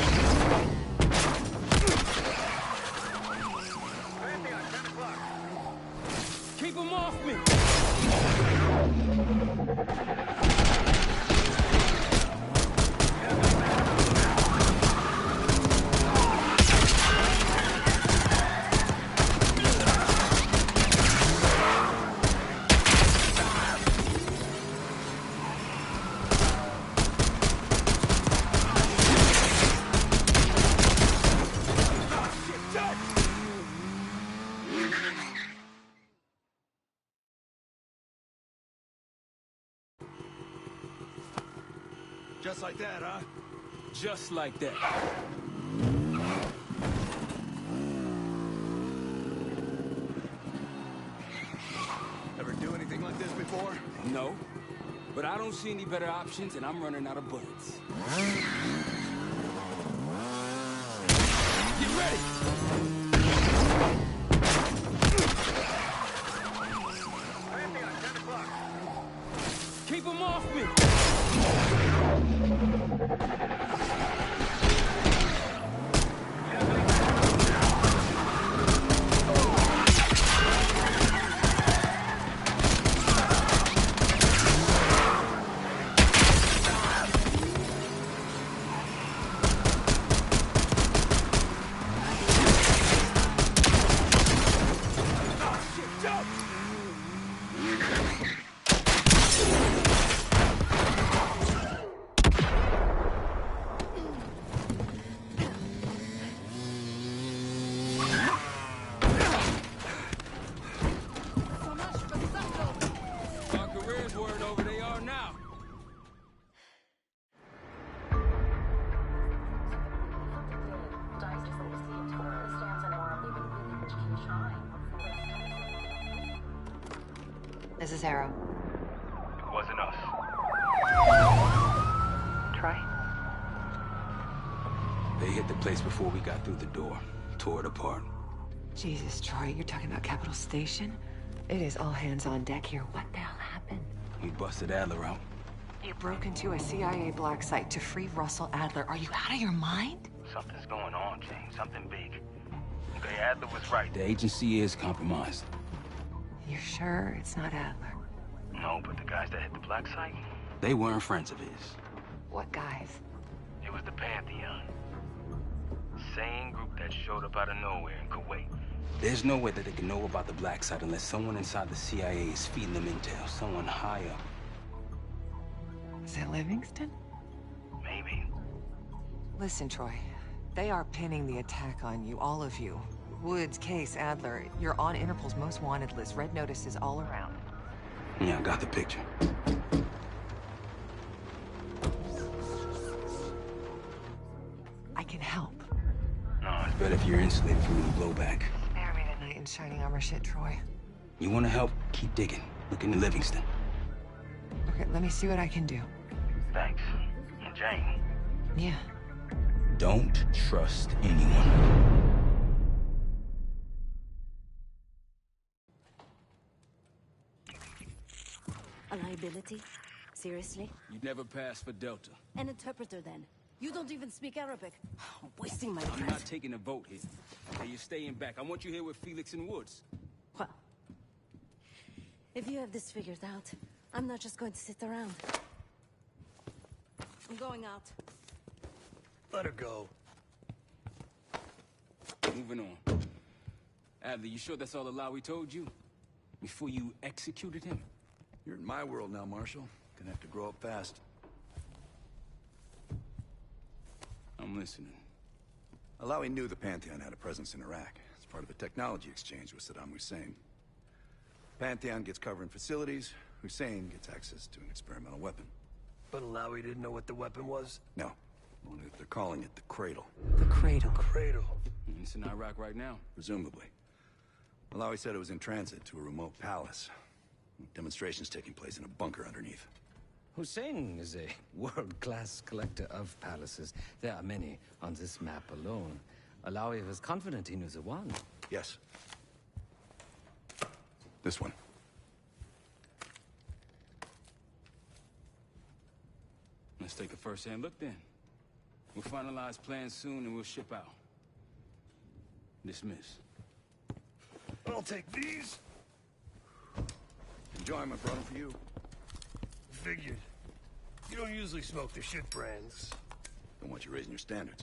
Pantheon, 10 o'clock. Keep them off me! Just like that, huh? Just like that. Ever do anything like this before? No. But I don't see any better options, and I'm running out of bullets. Get ready! Pantheon, 10 o'clock. Keep them off me! Our careers weren't over, they are now. This is Arrow. It wasn't us. Troy? They hit the place before we got through the door. Tore it apart. Jesus, Troy, you're talking about Capital Station? It is all hands on deck here. What the hell happened? We busted Adler out. You broke into a CIA black site to free Russell Adler. Are you out of your mind? Something's going on, James. Something big. Okay, Adler was right. The agency is compromised. You're sure it's not Adler? No, but the guys that hit the black site, They weren't friends of his. What guys? it was the Pantheon. Same group that showed up out of nowhere in Kuwait. There's no way that they can know about the black site unless someone inside the CIA is feeding them intel. Someone high up. Is it Livingston? Maybe. Listen, Troy. They are pinning the attack on you, all of you. Woods, Case, Adler. You're on Interpol's most wanted list. Red notices all around. Yeah, I got the picture. I can help. No, it's better if you're insulated from any blowback. Spare me tonight in shining armor shit, Troy. You want to help? Keep digging. Look into Livingston. Okay, let me see what I can do. Thanks. And Jane. Yeah. Don't trust anyone. A liability? Seriously? You never passed for Delta. An interpreter, then. You don't even speak Arabic. Wasting my I'm breath. not taking a vote here. Okay, you're staying back. I want you here with Felix and Woods. Well, if you have this figured out, I'm not just going to sit around. I'm going out. Let her go. Moving on. Adler, you sure that's all the lie we told you? Before you executed him? You're in my world now, Marshal. Gonna have to grow up fast. I'm listening. Alawi knew the Pantheon had a presence in Iraq. It's part of a technology exchange with Saddam Hussein. Pantheon gets cover in facilities, Hussein gets access to an experimental weapon. But Alawi didn't know what the weapon was? No. Well, they're calling it the Cradle. The Cradle. Cradle. It's in Iraq right now. Presumably. Alawi said it was in transit to a remote palace. Demonstrations taking place in a bunker underneath. Hussein is a world-class collector of palaces. There are many on this map alone. Alawi was confident he knew the one. Yes. This one. Let's take a first-hand look then. We'll finalize plans soon and we'll ship out. Dismiss. I'll take these. Enjoyment brought them for you. Figured. You don't usually smoke the shit brands. Don't want you raising your standards.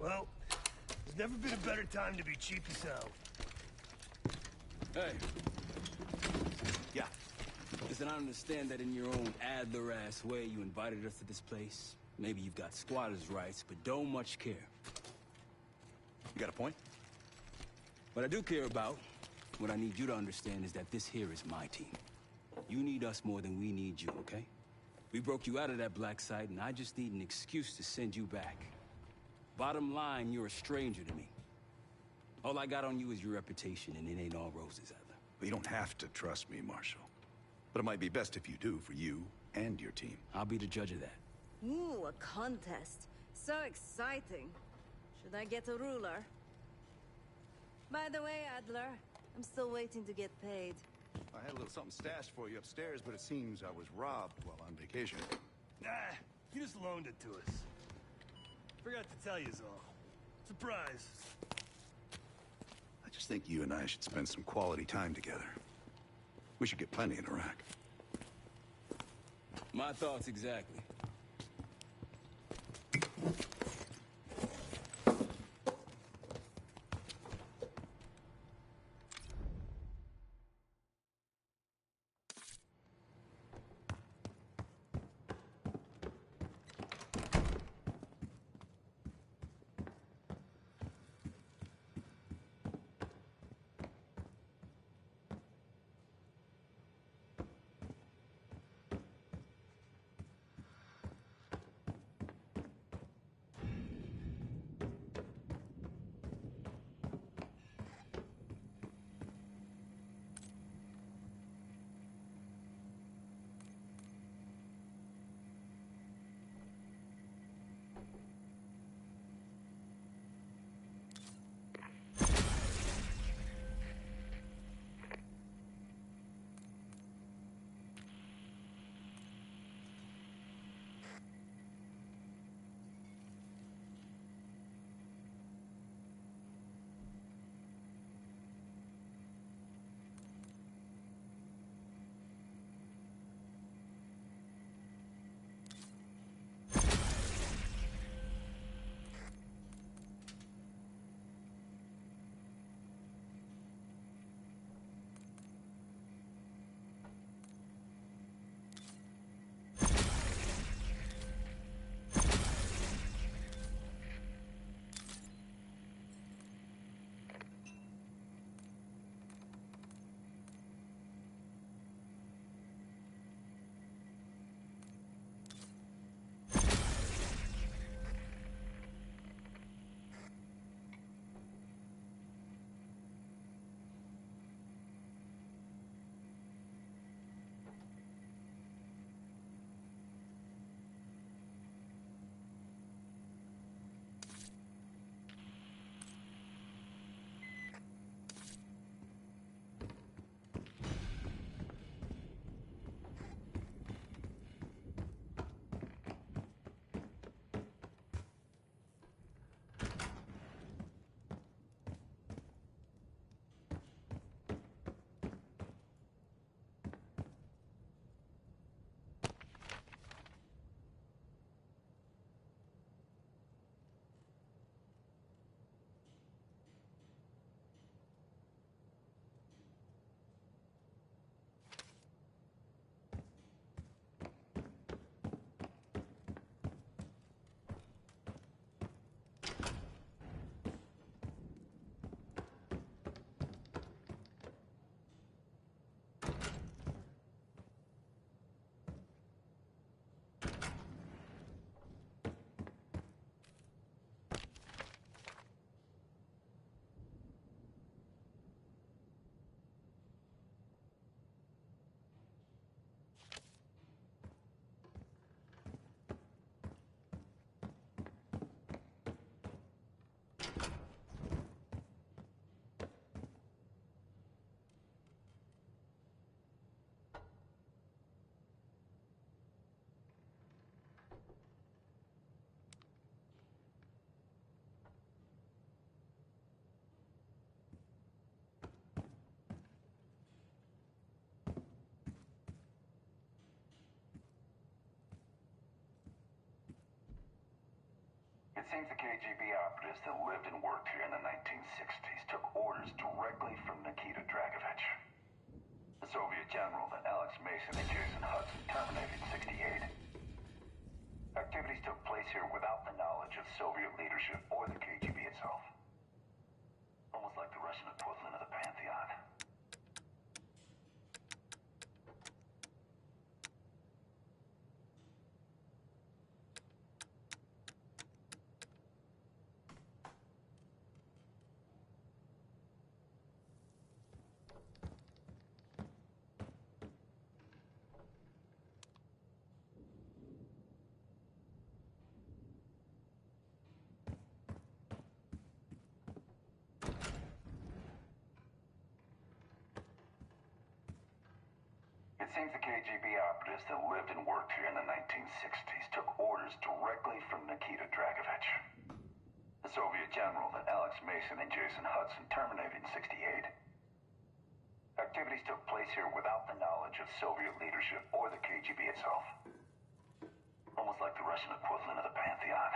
Well, there's never been a better time to be cheap as hell. Hey. Yeah. Listen, I understand that in your own Adler-ass way you invited us to this place. Maybe you've got squatters' rights, but don't much care. You got a point? What I do care about, what I need you to understand is that this here is my team. You need us more than we need you, okay? We broke you out of that black site, and I just need an excuse to send you back. Bottom line, you're a stranger to me. All I got on you is your reputation, and it ain't all roses either. But you don't have to trust me, Marshal. But it might be best if you do, for you and your team. I'll be the judge of that. Ooh, a contest. So exciting. Should I get a ruler? By the way, Adler, I'm still waiting to get paid. I had a little something stashed for you upstairs, but it seems I was robbed while on vacation. Nah, you just loaned it to us. Forgot to tell you's all. Surprise. I just think you and I should spend some quality time together. We should get plenty in Iraq. My thoughts exactly. seems the KGB operatives that lived and worked here in the 1960s took orders directly from Nikita Dragovich, the Soviet general that Alex Mason and Jason Hudson terminated in '68. Activities took place here without the knowledge of Soviet leadership or the KGB itself. Almost like the Russian equivalent of the Pantheon. It seems the KGB operatives that lived and worked here in the 1960s took orders directly from Nikita Dragovich, the Soviet general that Alex Mason and Jason Hudson terminated in '68. Activities took place here without the knowledge of Soviet leadership or the KGB itself. Almost like the Russian equivalent of the Pantheon.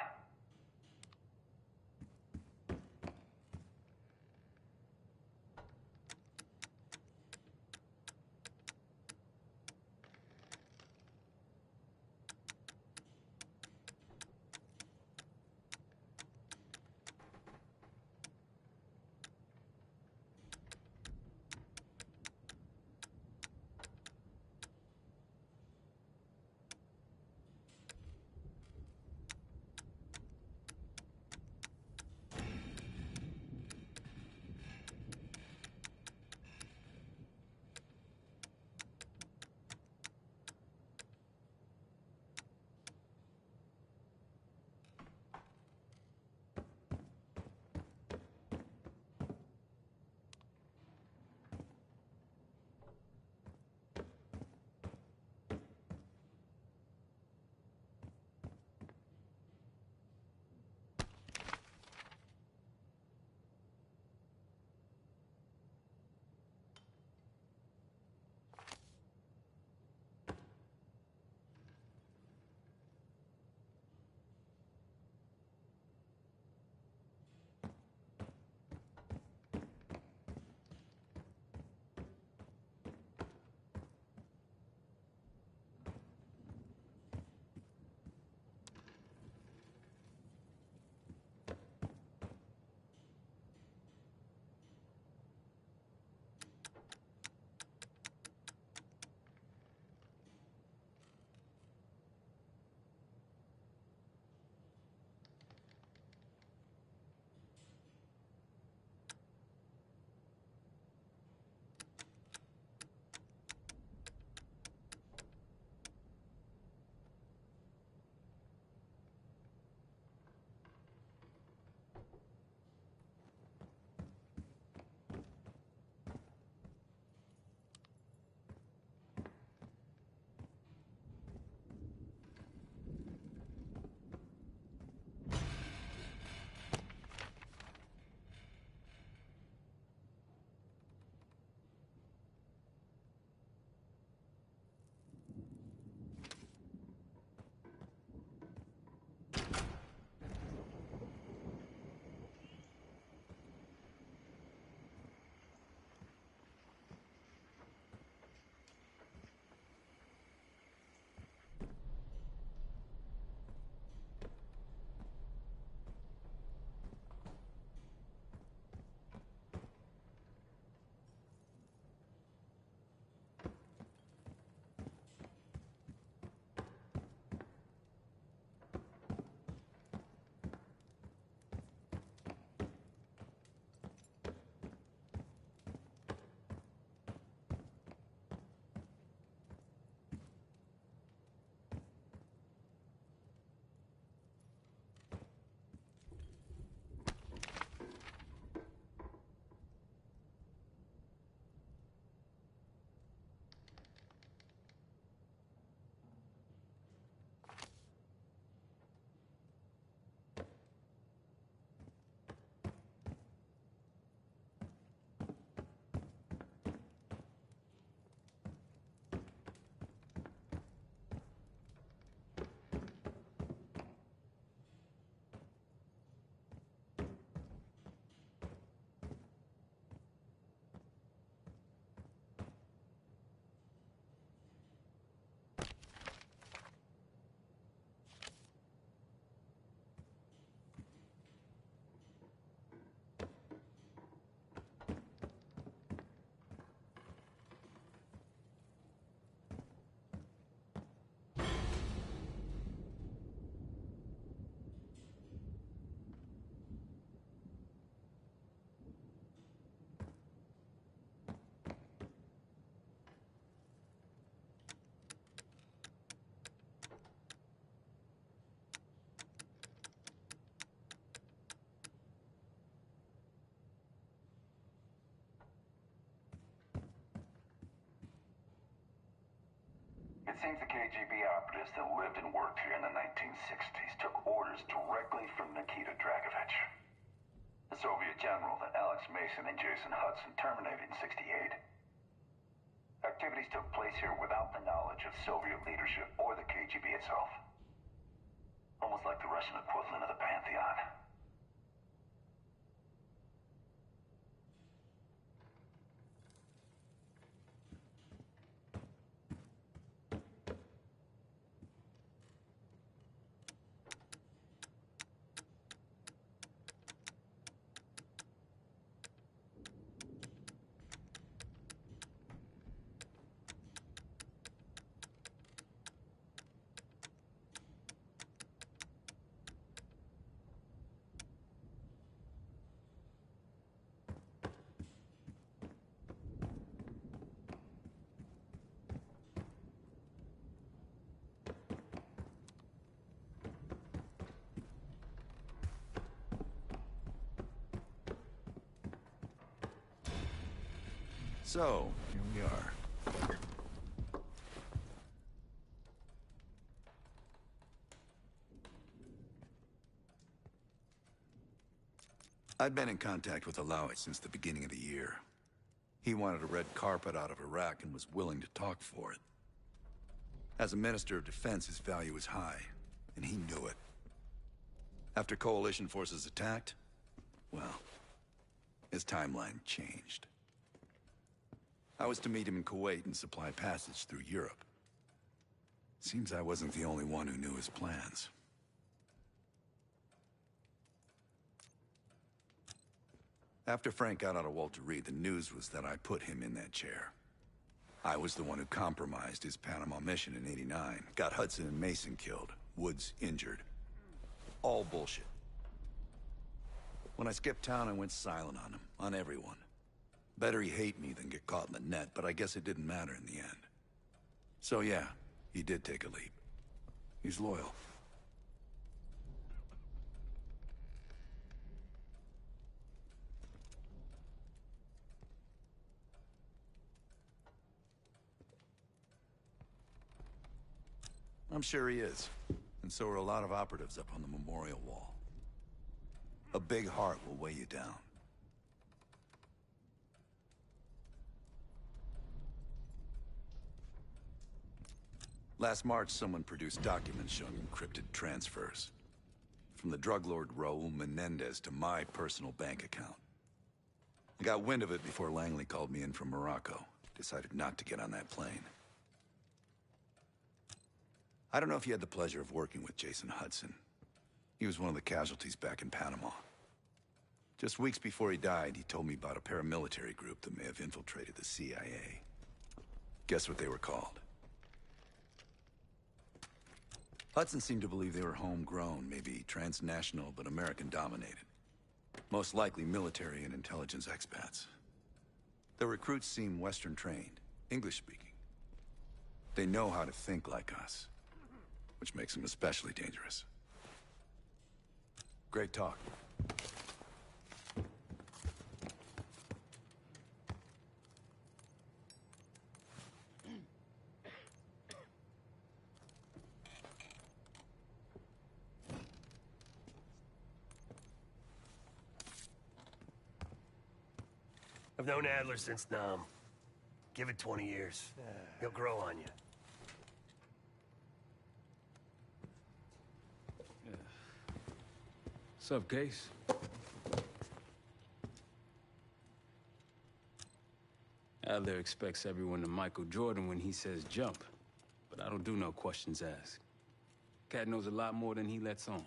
seems the KGB operatives that lived and worked here in the 1960s took orders directly from Nikita Dragovich, the Soviet general that Alex Mason and Jason Hudson terminated in '68. Activities took place here without the knowledge of Soviet leadership or the KGB itself. Almost like the Russian equivalent of the Pantheon. So, here we are. I'd been in contact with Alawit since the beginning of the year. He wanted a red carpet out of Iraq and was willing to talk for it. As a Minister of Defense, his value was high, and he knew it. After coalition forces attacked, well, his timeline changed. I was to meet him in Kuwait and supply passage through Europe. Seems I wasn't the only one who knew his plans. After Frank got out of Walter Reed, the news was that I put him in that chair. I was the one who compromised his Panama mission in '89, got Hudson and Mason killed, Woods injured. All bullshit. When I skipped town, I went silent on him, on everyone. Better he hate me than get caught in the net, but I guess it didn't matter in the end. So yeah, he did take a leap. He's loyal. I'm sure he is. And so are a lot of operatives up on the memorial wall. A big heart will weigh you down. Last March, someone produced documents showing encrypted transfers. From the drug lord Raul Menendez to my personal bank account. I got wind of it before Langley called me in from Morocco. Decided not to get on that plane. I don't know if you had the pleasure of working with Jason Hudson. He was one of the casualties back in Panama. Just weeks before he died, he told me about a paramilitary group that may have infiltrated the CIA. Guess what they were called? Hudson seemed to believe they were homegrown, maybe transnational, but American-dominated. Most likely military and intelligence expats. The recruits seem Western-trained, English-speaking. They know how to think like us, which makes them especially dangerous. Great talk. I've known Adler since Nam. Give it 20 years. He'll grow on you. What's up, Case? Adler expects everyone to Michael Jordan when he says jump, but I don't do no questions asked. Cat knows a lot more than he lets on.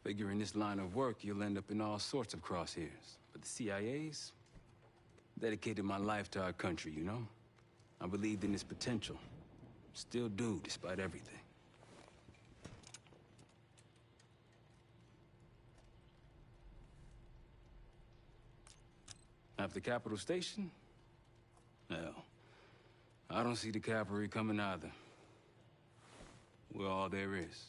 Figure in this line of work, you'll end up in all sorts of crosshairs. But the CIA's dedicated my life to our country, you know? I believed in its potential. Still do, despite everything. After Capital Station? Well, I don't see the cavalry coming either. We're all there is.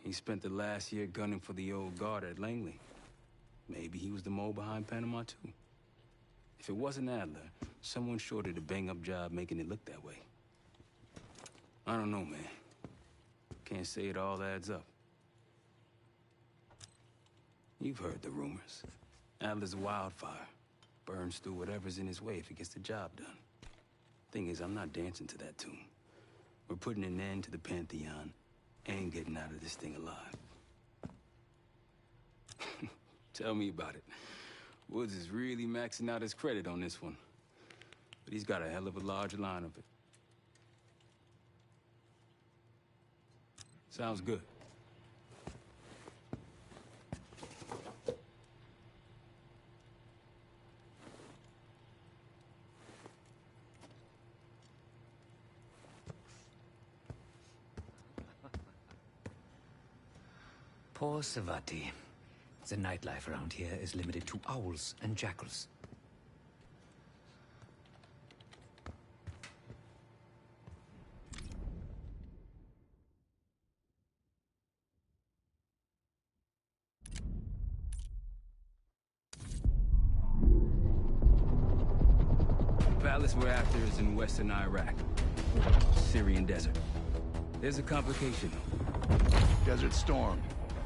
He spent the last year gunning for the old guard at Langley. Maybe he was the mole behind Panama, too. If it wasn't Adler, someone sure did a bang-up job making it look that way. I don't know, man. Can't say it all adds up. You've heard the rumors. Adler's a wildfire. Burns through whatever's in his way if he gets the job done. Thing is, I'm not dancing to that tune. We're putting an end to the Pantheon and getting out of this thing alive. Tell me about it. Woods is really maxing out his credit on this one. But he's got a hell of a large line of it. Sounds good. Poor Savati. The nightlife around here is limited to owls and jackals. The palace we're after is in western Iraq. Syrian desert. There's a complication, though. Desert Storm.